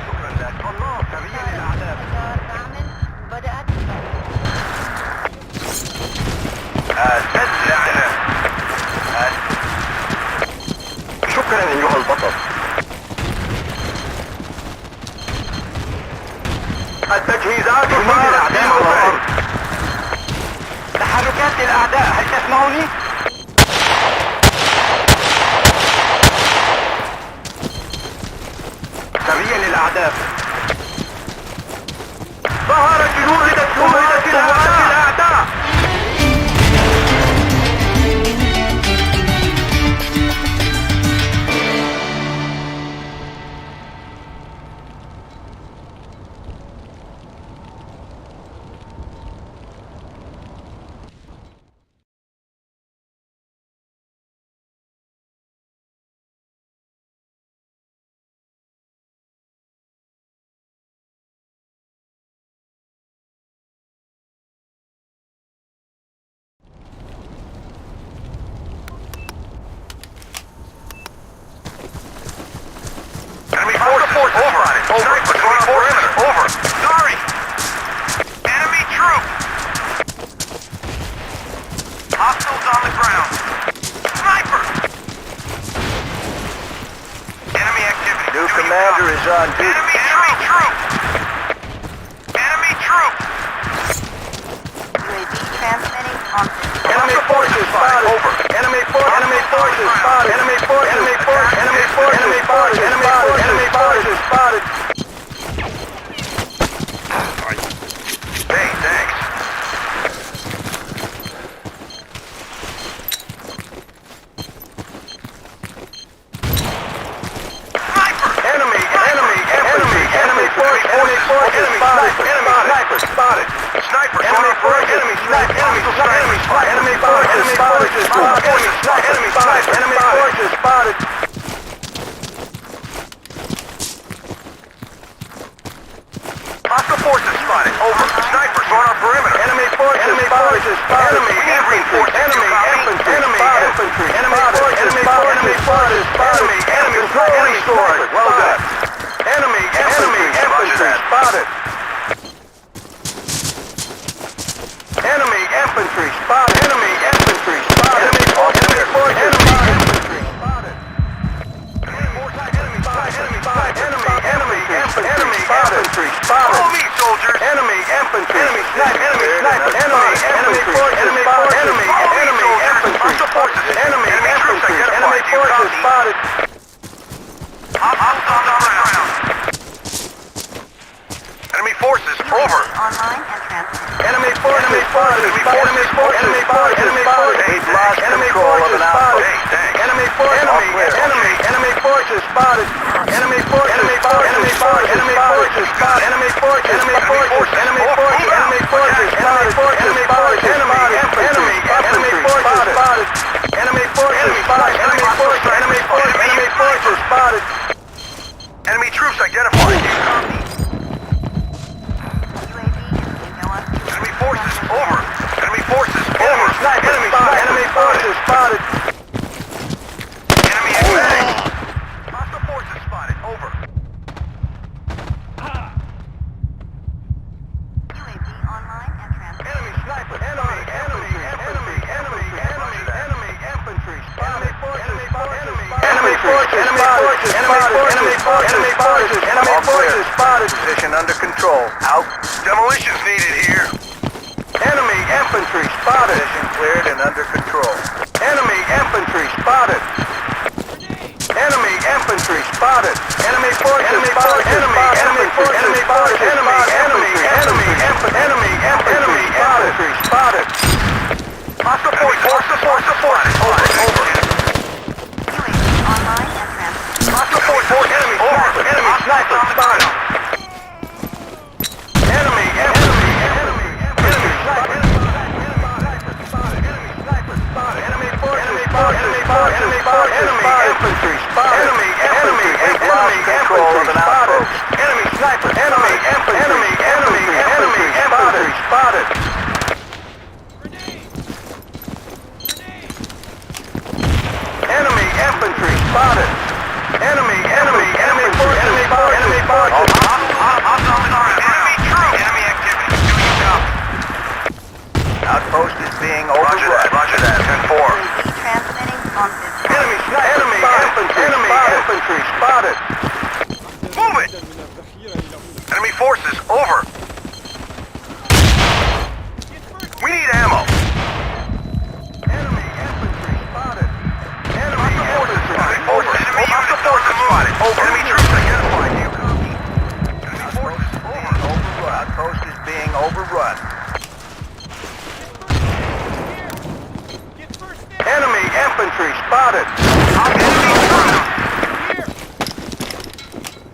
شكرا لك. الله. سريا للأعداء. طيار تعمل. بدأت البث. لعنة. شكرا أيها البطل. التجهيزات جنود صارت الأعداء في على موقعك. الأرض. تحركات الأعداء. هل تسمعوني؟ سريا للأعداء. ظهر جنود قوات الأعداء. Commander is on duty. Enemy troop! Enemy troop! UAV transmitting on this. Enemy forces spotted. Over. Enemy forces spotted. Enemy forces spotted. Enemy forces spotted. Enemy forces spotted. Hey, thanks. Sniper! Enemy forces spotted. Sniper spotted. Sniper! Enemy forces. Enemy sniper. Enemy forces spotted. Enemy sniper. Enemy forces spotted. Hostile forces spotted. Over. Snipers on our perimeter. Enemy forces spotted. Enemy infantry. Enemy infantry. Enemy infantry. Enemy forces spotted. Enemy forces spotted. Enemy control restored. Well done. Enemy infantry spotted. Enemy infantry spotted. Enemy infantry spotted. Enemy forces spotted. Enemy infantry spotted. Enemy infantry spotted. Follow me, soldiers. Enemy infantry. Enemy sniper. Enemy forces spotted. Enemy infantry. Enemy infantry. Enemy forces spotted. Hostiles on the ground. Enemy forces over. Online and transmitting. Enemy forces spotted. Enemy forces spotted. Hey, lost Enemy control of forces an spotted. outpost. Hey, thanks. Enemy forces. Enemy forces spotted. Enemy forces spotted. Enemy forces spotted. Enemy forces. Enemy forces. Enemy forces. Enemy forces spotted. Enemy forces spotted. Enemy forces spotted. Enemy forces spotted. Enemy forces. Enemy forces. Enemy forces spotted. Enemy troops identified. UAV is no on. Enemy forces over. Enemy forces over. Enemy sniper spotted. Enemy forces spotted. Enemy engaged. Hostile forces spotted. Over. UAV online and transmitting. Enemy sniper. Enemy infantry spotted. Enemy forces spotted. Enemy forces spotted. Enemy forces spotted. Position under control. Out. Demolitions needed here. Enemy infantry spotted. Position cleared and under control. Enemy infantry spotted. Enemy infantry spotted. Enemy forces spotted. Enemy forces spotted. Enemy infantry spotted. Hostile forces spotted. Over. UAV online and transmitting. Hostile forces. Enemy over. Enemy sniper spotted. Enemy sniper spotted. Enemy forces spotted. Enemy infantry spotted. Enemy control of an outpost. Enemy sniper. Enemy infantry spotted. Enemy infantry spotted. Enemy forces. Enemy forces. Enemy troop. Enemy activity. Do you copy? Outpost is being overrun. Roger that. 10-4. UAV transmitting on this. Enemy infantry spotted. Move it. Enemy forces over. We need ammo. Enemy infantry spotted. Enemy forces spotted. Over. Hostile forces spotted. Over. Enemy troops identified. Do you copy? Enemy forces over. Overrun. Outpost is being overrun. Enemy infantry spotted.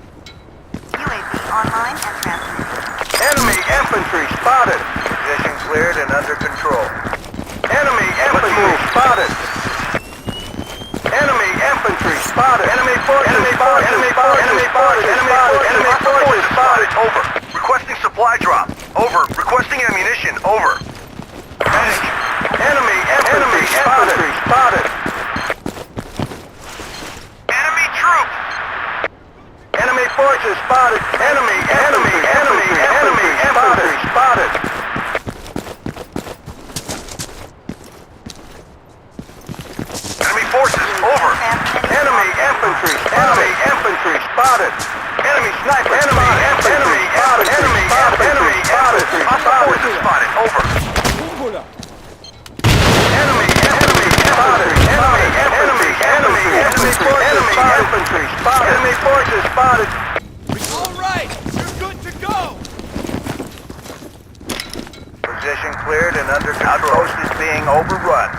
UAV online and transmitting. Enemy infantry spotted. Position cleared and under control. Enemy infantry spotted. Enemy infantry spotted. Enemy forces spotted. Enemy forces spotted. Over. Requesting supply drop. Over. Requesting ammunition. Over. Medic. Enemy infantry spotted. Enemy troops. Enemy forces spotted. Enemy infantry spotted. Enemy forces over. Transmitting Enemy infantry spotted. Enemy sniper spotted. Enemy spotted. Enemy infantry spotted. Hostile forces spotted. Over. قنبلة. Enemy spotted. Enemy forces spotted. All right, you're good to go. Position cleared and under outpost is being overrun.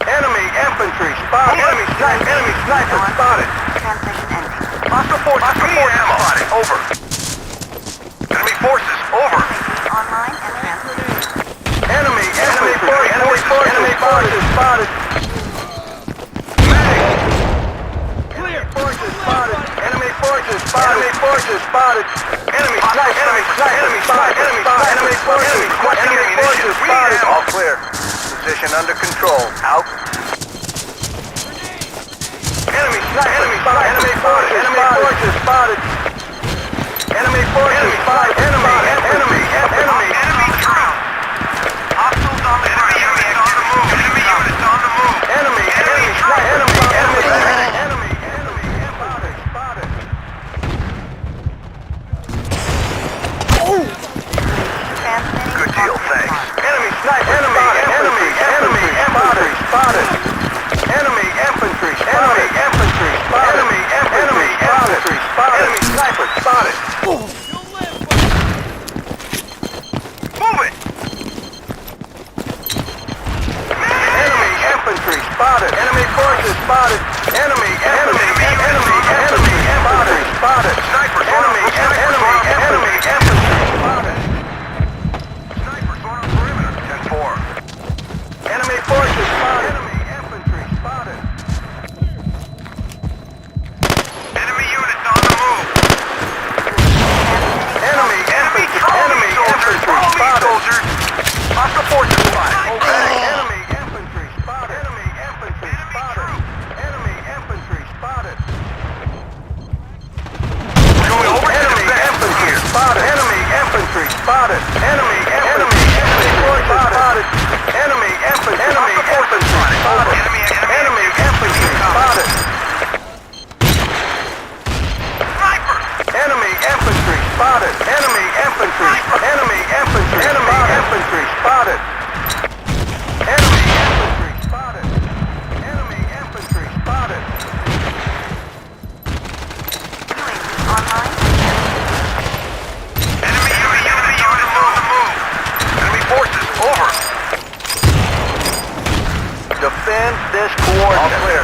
Enemy infantry spotted. Enemy sniper spotted. Transmission ending. Hostile forces spotted. Over. Enemy forces over. UAV online and transmitting. Enemy forces spotted. Clear. Forces spotted. Enemy forces spotted. Enemy forces spotted. Enemy sniper. Enemy spotted. Enemy forces spotted. All clear. Position under control. Out. Enemy sniper. Enemy forces spotted. Enemy forces spotted. Enemy drowned. Hostiles on the ground. Enemy on the move. Enemy units on the move. Enemy spotted. Transmitting. Good deal, on thanks. mark. Enemy sniper. Enemy infantry spotted. Enemy sniper spotted. You'll live, Move it. Enemy infantry spotted. Enemy forces spotted. Enemy spotted. Sniper enemy infantry spotted. Snipers on our perimeter. 10-4. Enemy forces spotted. Enemy infantry spotted. Enemy units on the move. Enemy infantry spotted. Hostile forces spotted. Enemy infantry spotted. Enemy infantry spotted. Going over. Enemy infantry spotted. Enemy infantry spotted. Enemy forces spotted. Enemy infantry spotted. Enemy infantry spotted. Sniper. Enemy infantry spotted. Enemy infantry spotted. Enemy infantry spotted. Enemy infantry spotted. UAV online. Enemy units on the move. Enemy forces over. Defend this coordinate. All clear.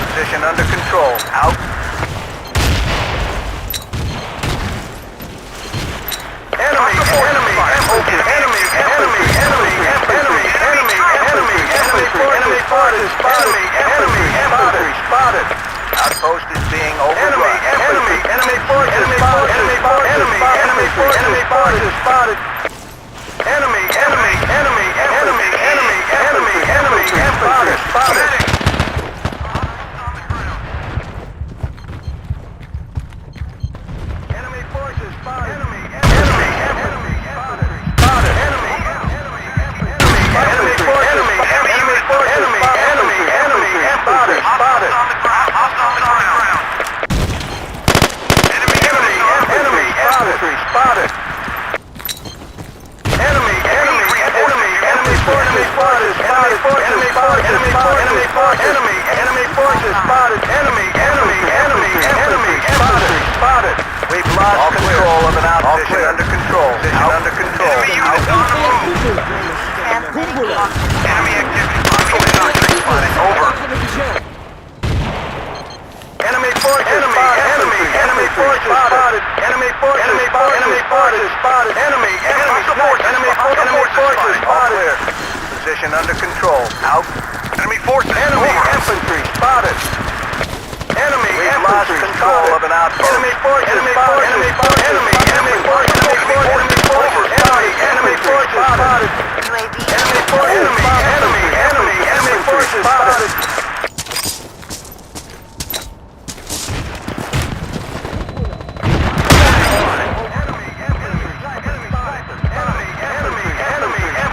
Position under control. Out. Enemy spotted. Outpost is being overrun. Enemy forces spotted. Enemy forces spotted. Enemy spotted. Enemy forces spotted. Enemy spotted. Spotted. Enemy forces spotted. Enemy spotted. We've lost control of an outposition. Under control. Under control. قنبلة. Transmitting on Enemy activity. Spotted. Over. Enemy forces spotted. Enemy forces spotted. Enemy forces spotted. Enemy forces spotted. Position under control. Out. Enemy forces. Enemy infantry spotted. Enemy lost control of an outpost. Enemy forces spotted. Enemy forces spotted. UAV. Enemy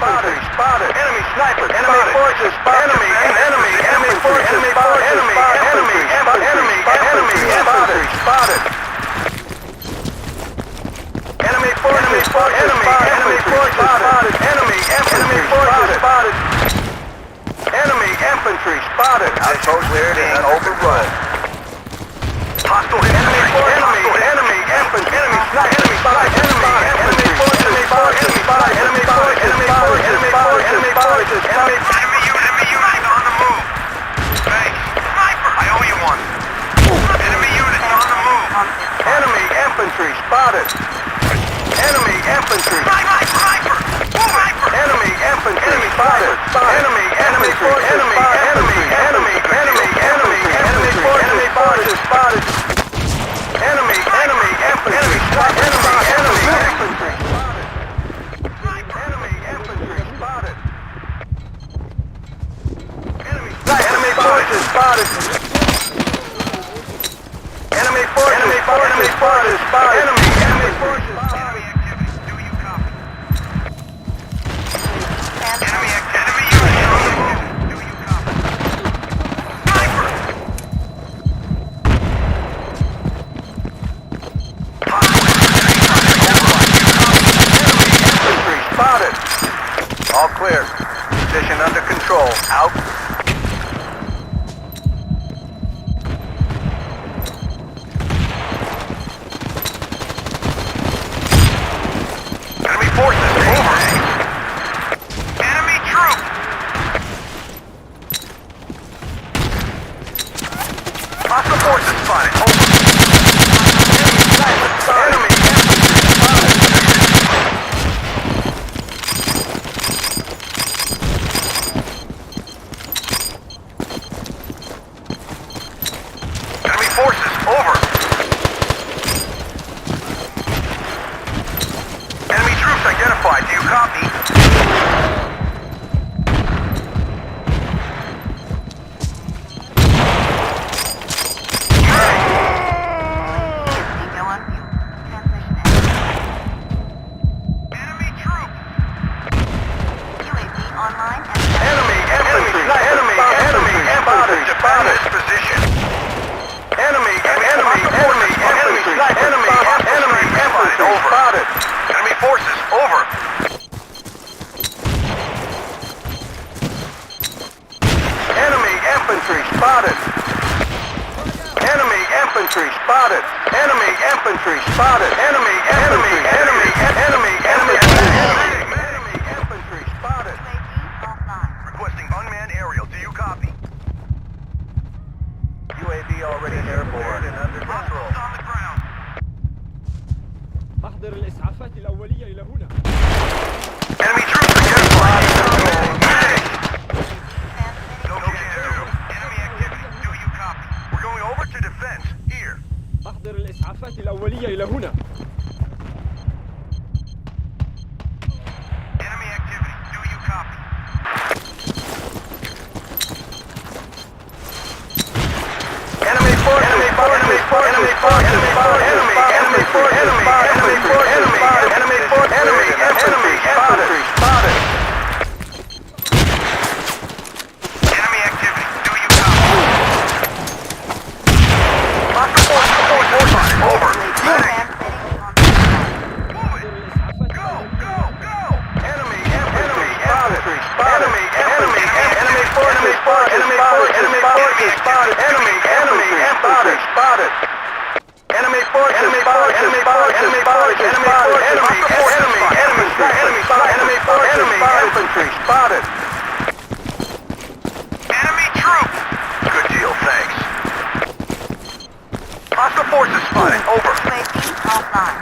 forces spotted. Enemy sniper. Enemy forces spotted. Enemy forces spotted. Enemy Enemy forces spotted. Enemy infantry spotted. Enemy infantry spotted. Outpost cleared and overrun. Hostile enemy infantry. Enemy spotted. Enemy forces spotted. Enemy unit on the move. Thanks. Sniper. I owe you one. Enemy units on the move. Enemy infantry spotted. Enemy infantry. Sniper. Enemy infantry spotted. Enemy forces spotted. Enemy infantry spotted. Enemy forces spotted. Enemy forces spotted. Enemy forces. Enemy activity. Do you copy? Enemy activity. Do you copy? Sniper. Enemy infantry spotted. All clear. Position under control. Out. Enemy forces over. Enemy troop. Hostile forces spotted. Over. Enemy infantry spotted. Enemy forces over. Enemy troops identified. Do you copy? Go on view. Transmission ending. Enemy troop. UAV online and Enemy infantry. Enemy infantry spotted. This position. Enemy infantry spotted. Enemy forces over. Enemy infantry spotted. Enemy infantry spotted. Enemy infantry spotted. Enemy infantry spotted. UAV offline. Requesting unmanned aerial. Do you copy? UAV already airborne and under control. On the ground. أحضر الإسعافات الأولية إلى هنا. Enemy troops identified. Enemy activity. Do you copy? We're going over to defense. Here. أحضر الإسعافات الأولية إلى هنا. Enemy activity. Do you copy? Enemy forces. Enemy infantry spotted. Enemy activity. Do you copy? Hostile forces spotted. Over. Transmitting on Move it. Go. Enemy infantry spotted. Enemy forces spotted. Enemy infantry spotted. Enemy forces spotted. Infantry spotted. Enemy troop. Good deal, thanks. Hostile forces spotted. Over. UAV offline.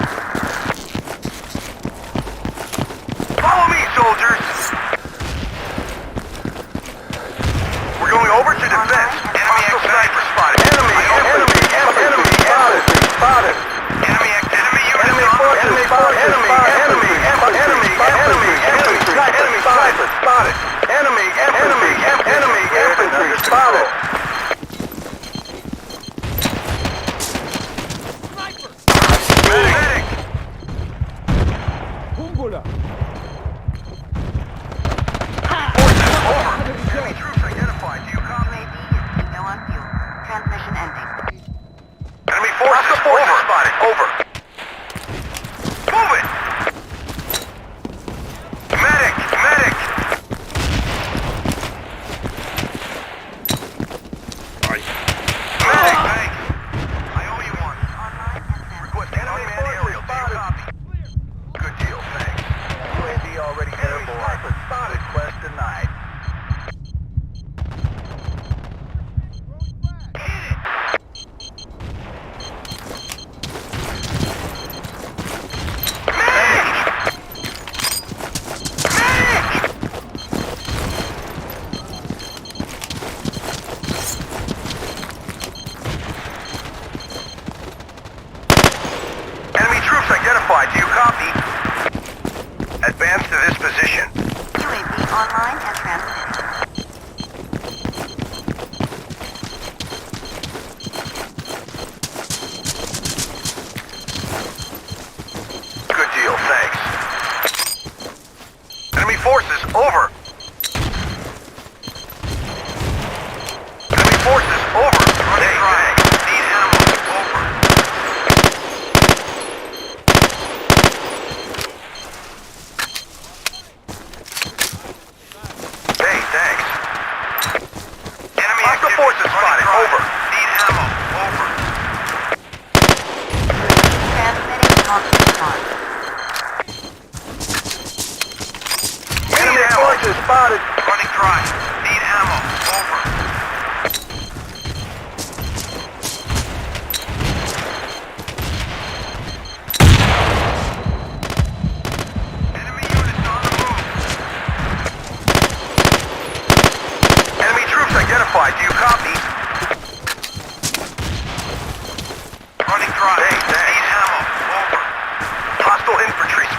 Follow me, soldiers. We're going over to defense. Enemy sniper spotted. Enemy spotted. Enemy sniper spotted. Enemy infantry spotted. Medic. قنبلة. Forces over. Enemy troops identified. Do you copy? UAV is no on fuel. Transmission ending. Enemy forces over. Spotted. Over. Move it.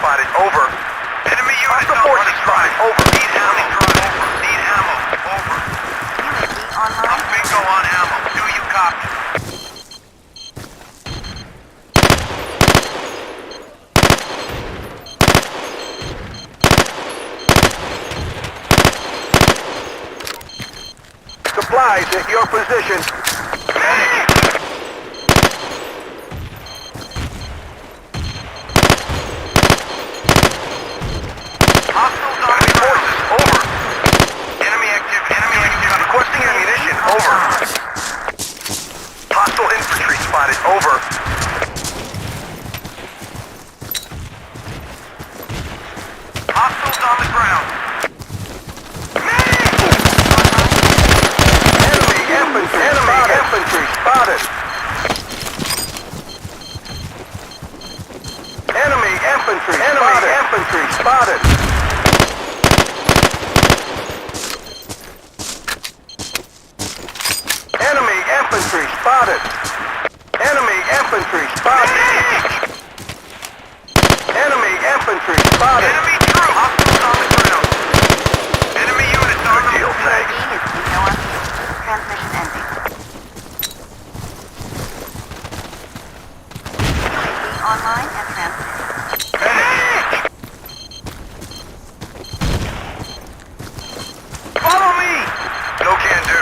spotted. Over. Enemy units forces spotted. Over. Need ammo. Over. Need ammo. Over. UAV online. Bingo on ammo. Do you copy? Supplies at your position. Hostiles on the forces. Over. Enemy activity. Enemy activity. Requesting ammunition. Over. Hostile infantry spotted. Over. Hostiles on the ground. Enemy infantry spotted. Enemy infantry spotted. Enemy infantry spotted. Enemy infantry spotted. Enemy infantry spotted. Enemy troops. Hostiles on the ground. Enemy units on the field. UAV is no on field. Transmission ending. UAV online and transmitting. Follow me! No can do.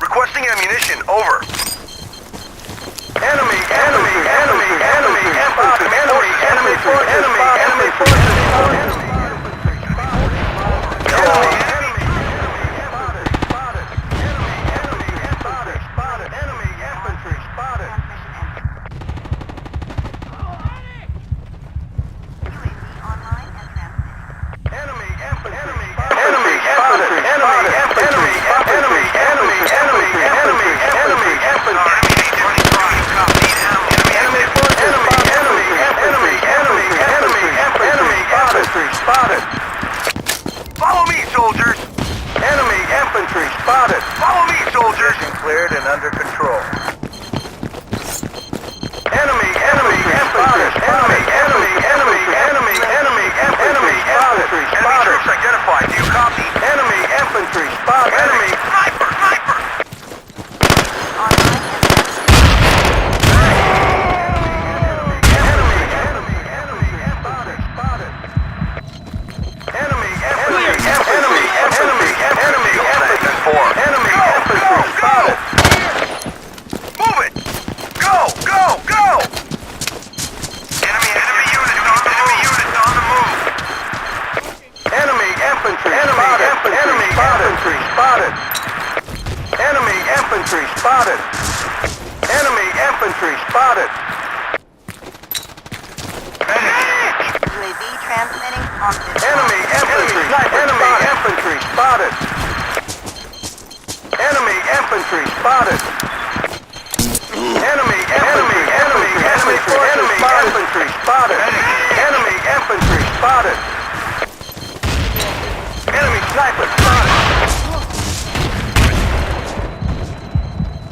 Requesting ammunition. Over. Enemy spotted. Follow me, soldiers. Enemy infantry spotted. Follow me, soldiers. Cleared and under control. Enemy spotted. Enemy infantry spotted. Troops identified. Do you copy? Enemy infantry spotted. Enemy sniper. UAV transmitting on this. Enemy infantry spotted. Enemy infantry spotted. Enemy infantry spotted. Enemy infantry spotted. Enemy sniper spotted.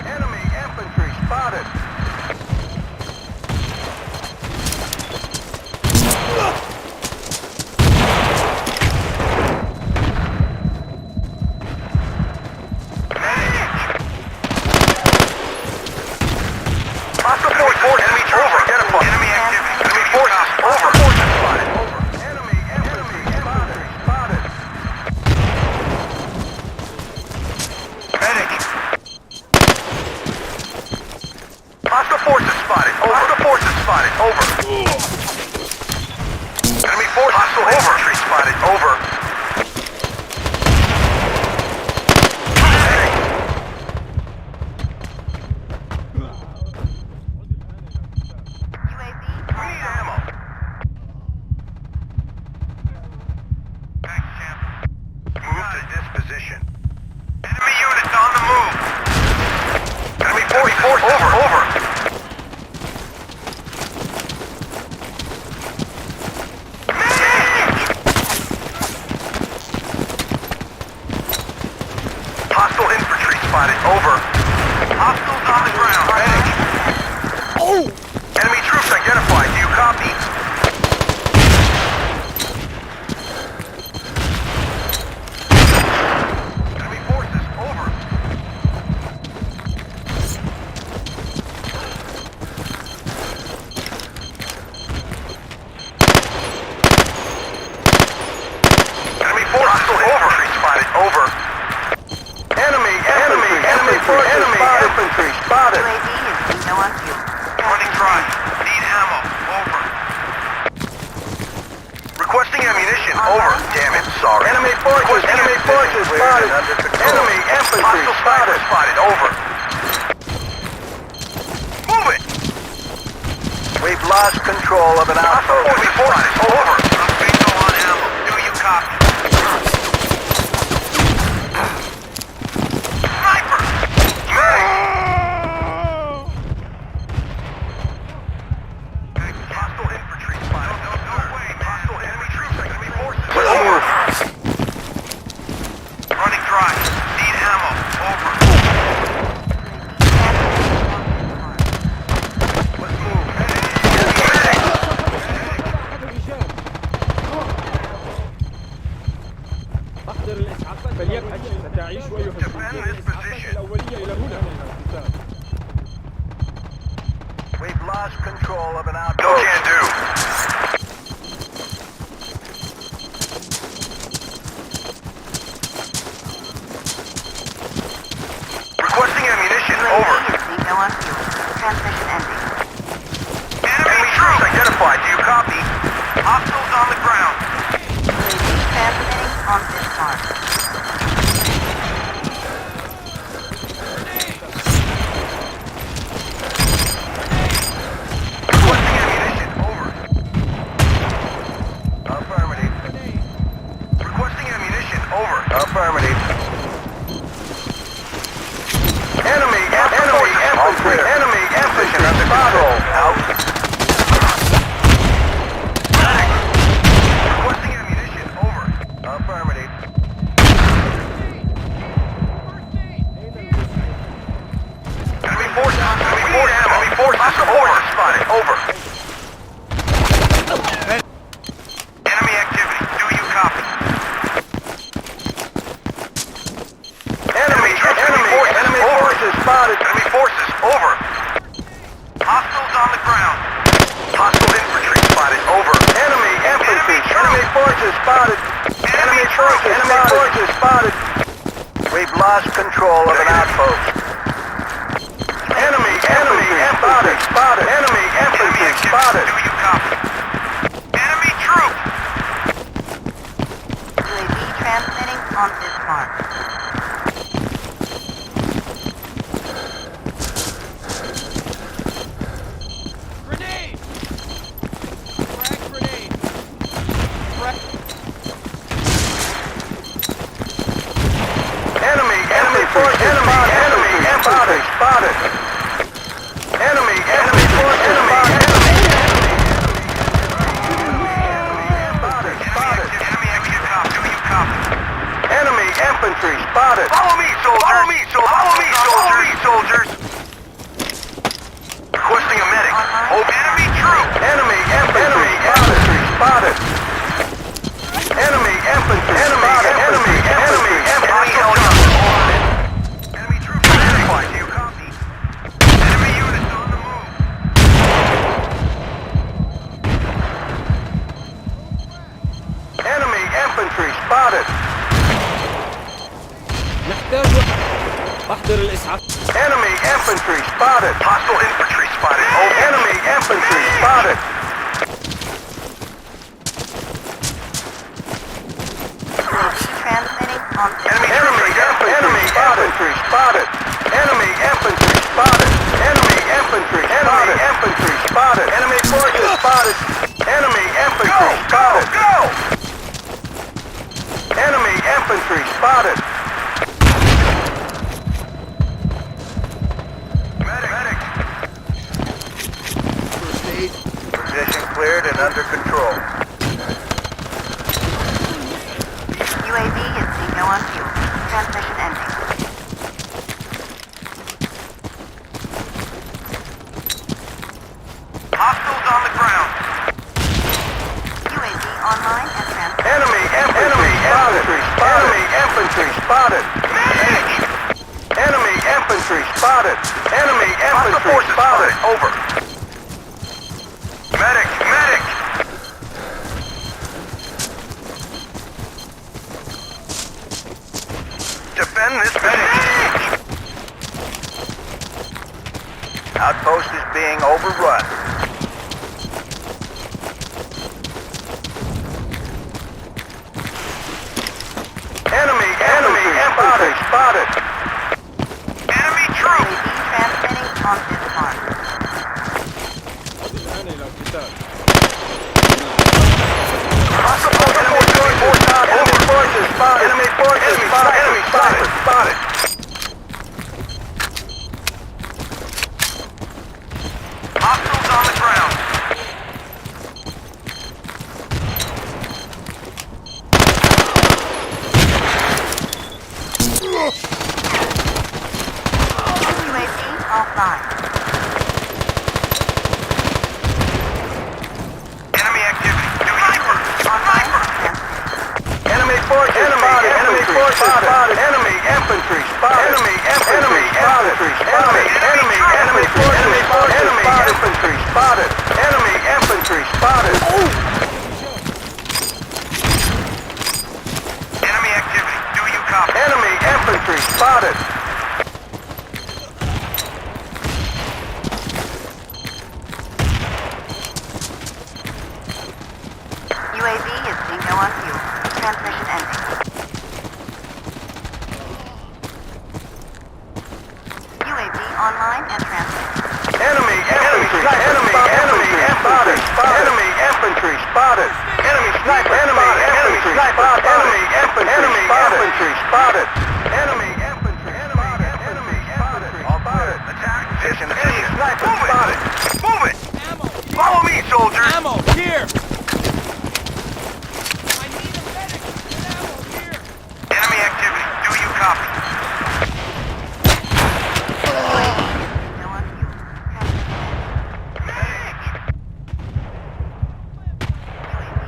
Enemy infantry spotted. Hostile force enemy troops identified. Enemy activity. Enemy forces over. Forces spotted. Enemy spotted. Medic. Hostile forces spotted. Hostile forces spotted. Over. Enemy force. Hostile infantry spotted. Over. No on fuel. Running dry. Need ammo. Over. Requesting ammunition. Over. Damn it. Sorry. Enemy forces. Enemy forces spotted. Enemy infantry spotted. Over. Move it. We've lost control of an outpost. Enemy forces. Over. I'm bingo on ammo. Do you copy? Sniper. Hostile infantry spotted. No way. Hostile enemy troops. Enemy forces. Over. Running dry. Need ammo. Over. Let's move. أحضر الإسعافات فليبحث ستعيش أيها الإسعافات الأولية إلى هنا. We've lost control of an outpost. No can do. Requesting ammunition. Over. No on fuel. Transmission ending. Enemy troops identified. Do you copy? Hostiles on the ground. UAV transmitting on this mark. Requesting ammunition. Over. Affirmative. Requesting ammunition. Over. Affirmative. Enemy infantry. Enemy infantry under control. Out. Requesting ammunition. Over. Affirmative. Enemy forces. Enemy forces. Over. Spotted. Over. Enemy activity. Do you copy? Enemy forces spotted. Enemy forces. Over. Hostiles on the ground. Hostile infantry spotted. Over. Enemy infantry. Enemy forces spotted. Enemy forces spotted. We've lost control of an outpost. Enemy spotted. Enemy infantry spotted. Do you copy? Enemy troop. UAV transmitting on this mark. Grenade! Frag grenade! Enemy forces spotted. Enemy infantry spotted. Enemy forces spotted. Spotted. Enemy infantry spotted. Follow me, soldiers. Requesting a medic. Oh, enemy troop. Enemy infantry spotted. Enemy infantry spotted. Enemy helicopter. Enemy troops identified. Do you copy? Enemy units on the move. Enemy infantry spotted. نحتاج أحضر الإسعاف. Enemy infantry spotted. Hostile infantry spotted. Oh, enemy infantry spotted. UAV transmitting on this Enemy infantry spotted. Enemy infantry spotted. Enemy infantry spotted. Enemy forces spotted. Enemy infantry spotted. Go! Enemy infantry spotted. Medic. Position cleared and under control. UAV is no on fuel. Transmission ending. Hostiles on the ground. UAV online and transmitting. Enemy infantry spotted. Medic! Enemy infantry spotted. Enemy infantry spotted. Over. Medic! Defend this medic! Out Post is being overrun. Enemy spotted. Enemy troops. UAV transmitting on this mark. الآن إلى القتال. Enemy forces spotted. Hostiles on the ground. UAV offline. Enemy activity. Sniper. Enemy forces spotted. Enemy forces spotted. Enemy infantry spotted. Enemy infantry spotted. Enemy infantry spotted. Enemy infantry spotted. Enemy activity. Do you copy? Enemy infantry spotted. UAV is being no on fuel. Transmission ending. UAV online and transmitting. Enemy infantry spotted. Enemy infantry spotted. Enemy sniper. Enemy infantry spotted. Enemy infantry spotted. Enemy infantry spotted. Enemy infantry spotted. Attack position. Enemy sniper spotted. Move it. Ammo! Follow me, soldiers. Ammo! Here! I need a medic! Get ammo! Here! Enemy activity. Do you copy? UAV is no on fuel. Transmission ending.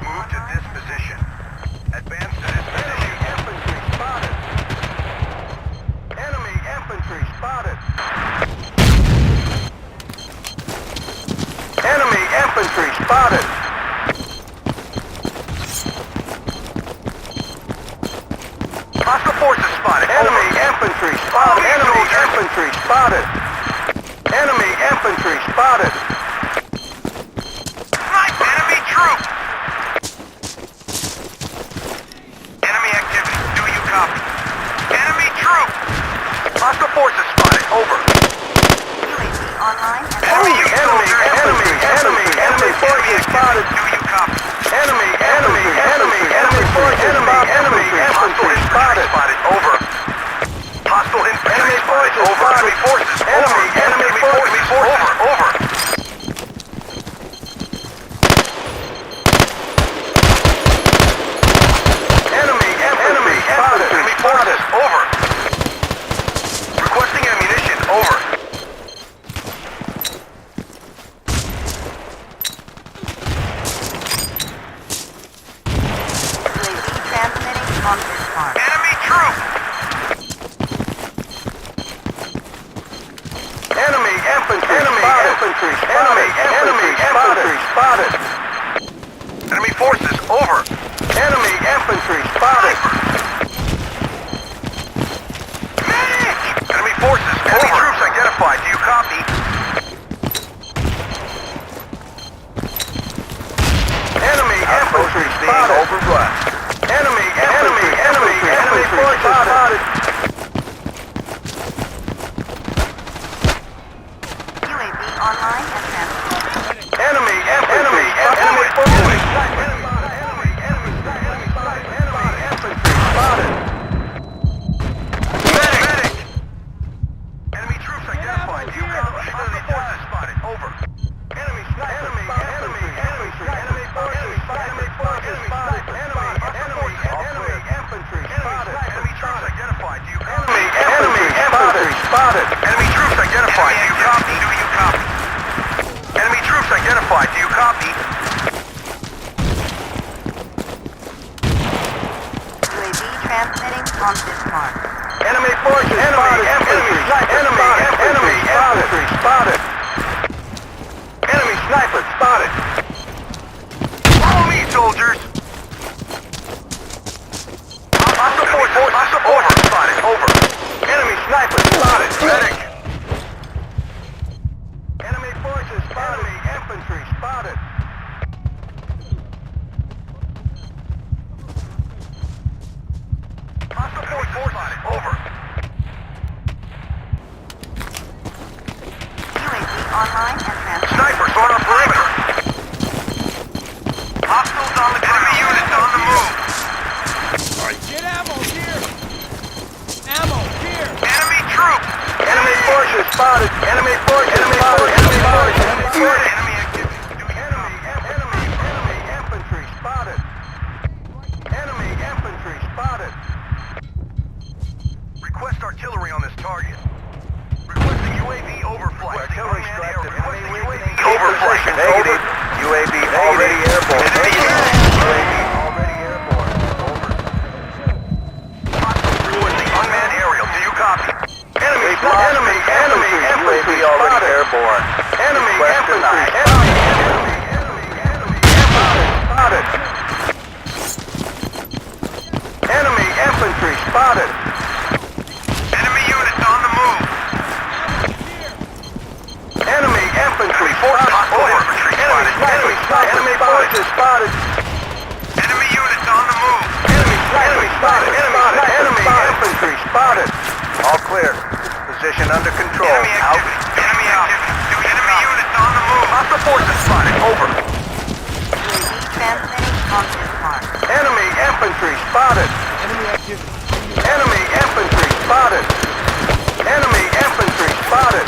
Move to this position. Advance to this position. Infantry spotted. Enemy infantry spotted. Enemy infantry spotted. Hostile forces spotted. Enemy infantry spotted. Enemy infantry spotted. Enemy infantry spotted. Snipe enemy troop. Enemy activity. Do you copy? Enemy troop. Hostile forces spotted. Over. UAV online and Enemy forces spotted. Do you copy? Enemy forces spotted. Enemy infantry spotted. Over. Hostile infantry spotted. Over. Enemy forces. Enemy forces. Over. Enemy spotted. Enemy forces. Over. Requesting ammunition. Over. UAV transmitting on this mark. Enemy troop. Enemy infantry spotted. Enemy forces. Over. Enemy infantry spotted. Medic! Enemy forces. Enemy troops identified. Do you copy? Enemy infantry spotted. Overrun. Enemy infantry spotted. UAV online and transmitting. Enemy infantry spotted. Medic! Enemy troops identified. Do you copy? Enemy forces spotted. Over. Enemy infantry spotted. Enemy troops identified. Do you copy? Enemy infantry spotted. Enemy troops identified. Do you copy? Do you copy? Enemy infantry spotted. Hostile forces spotted. Over. UAV online and transmitting. Snipers on our perimeter. Hostiles on the ground. Enemy units on the move. Get ammo here! Ammo here! Enemy troops. Enemy forces spotted. Enemy forces spotted. Enemy forces. Enemy activity. Enemy infantry spotted. Enemy infantry spotted. Request artillery on this target. Requesting UAV overflight. Artillery strike. Overflight. Negative. UAV already airborne. UAV already airborne. Over. Requesting unmanned aerial. Do you copy? Enemy infantry already airborne. Enemy infantry. Spotted. Enemy infantry spotted. Enemy units on the move. Enemy infantry forces over. Enemy forces spotted. Enemy units on the move. Enemy spotted. Enemy infantry spotted. All clear. Position under control. Enemy activity. Enemy activity. Enemy units on the move. Hostile forces spotted. Over. UAV transmitting on this mark. Enemy infantry spotted. Enemy activity. Enemy infantry spotted. Enemy infantry spotted.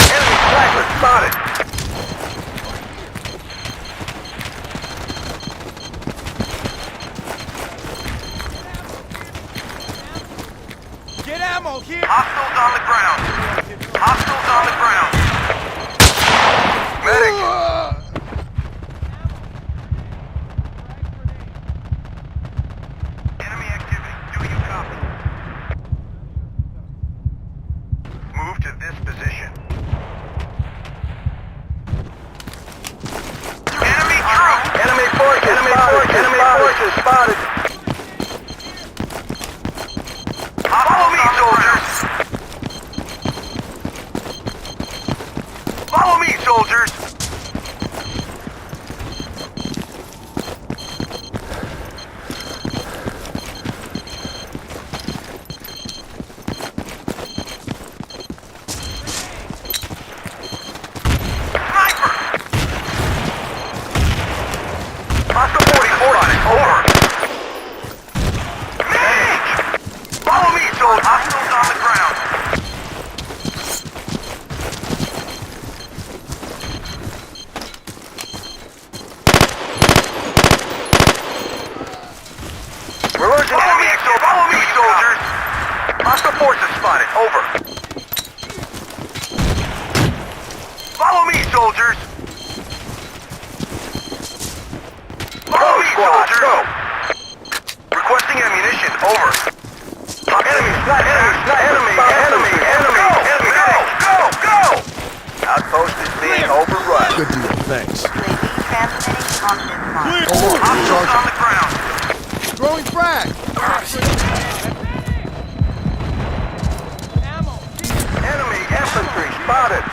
Enemy sniper spotted. Get ammo here! Hostiles on the ground. Hostiles on the ground. Medic. Enemy activity. Do you copy? Move to this position. Enemy troops. Enemy forces. Enemy forces spotted. Follow me, soldiers. Follow me, soldiers. Sniper! Hostile 44 on it. Over. Mage! Follow me, soldiers. Hostiles on the ground. We're losing enemy. Follow me, soldiers. Hostile forces spotted. Over. Follow me, soldiers. Follow me, soldiers. Go. Requesting ammunition. Over. Enemy. Go. Outpost is being overrun. Good deal, thanks. UAV transmitting on this mark. Hostiles on the ground. Throwing frag! Enemy infantry spotted.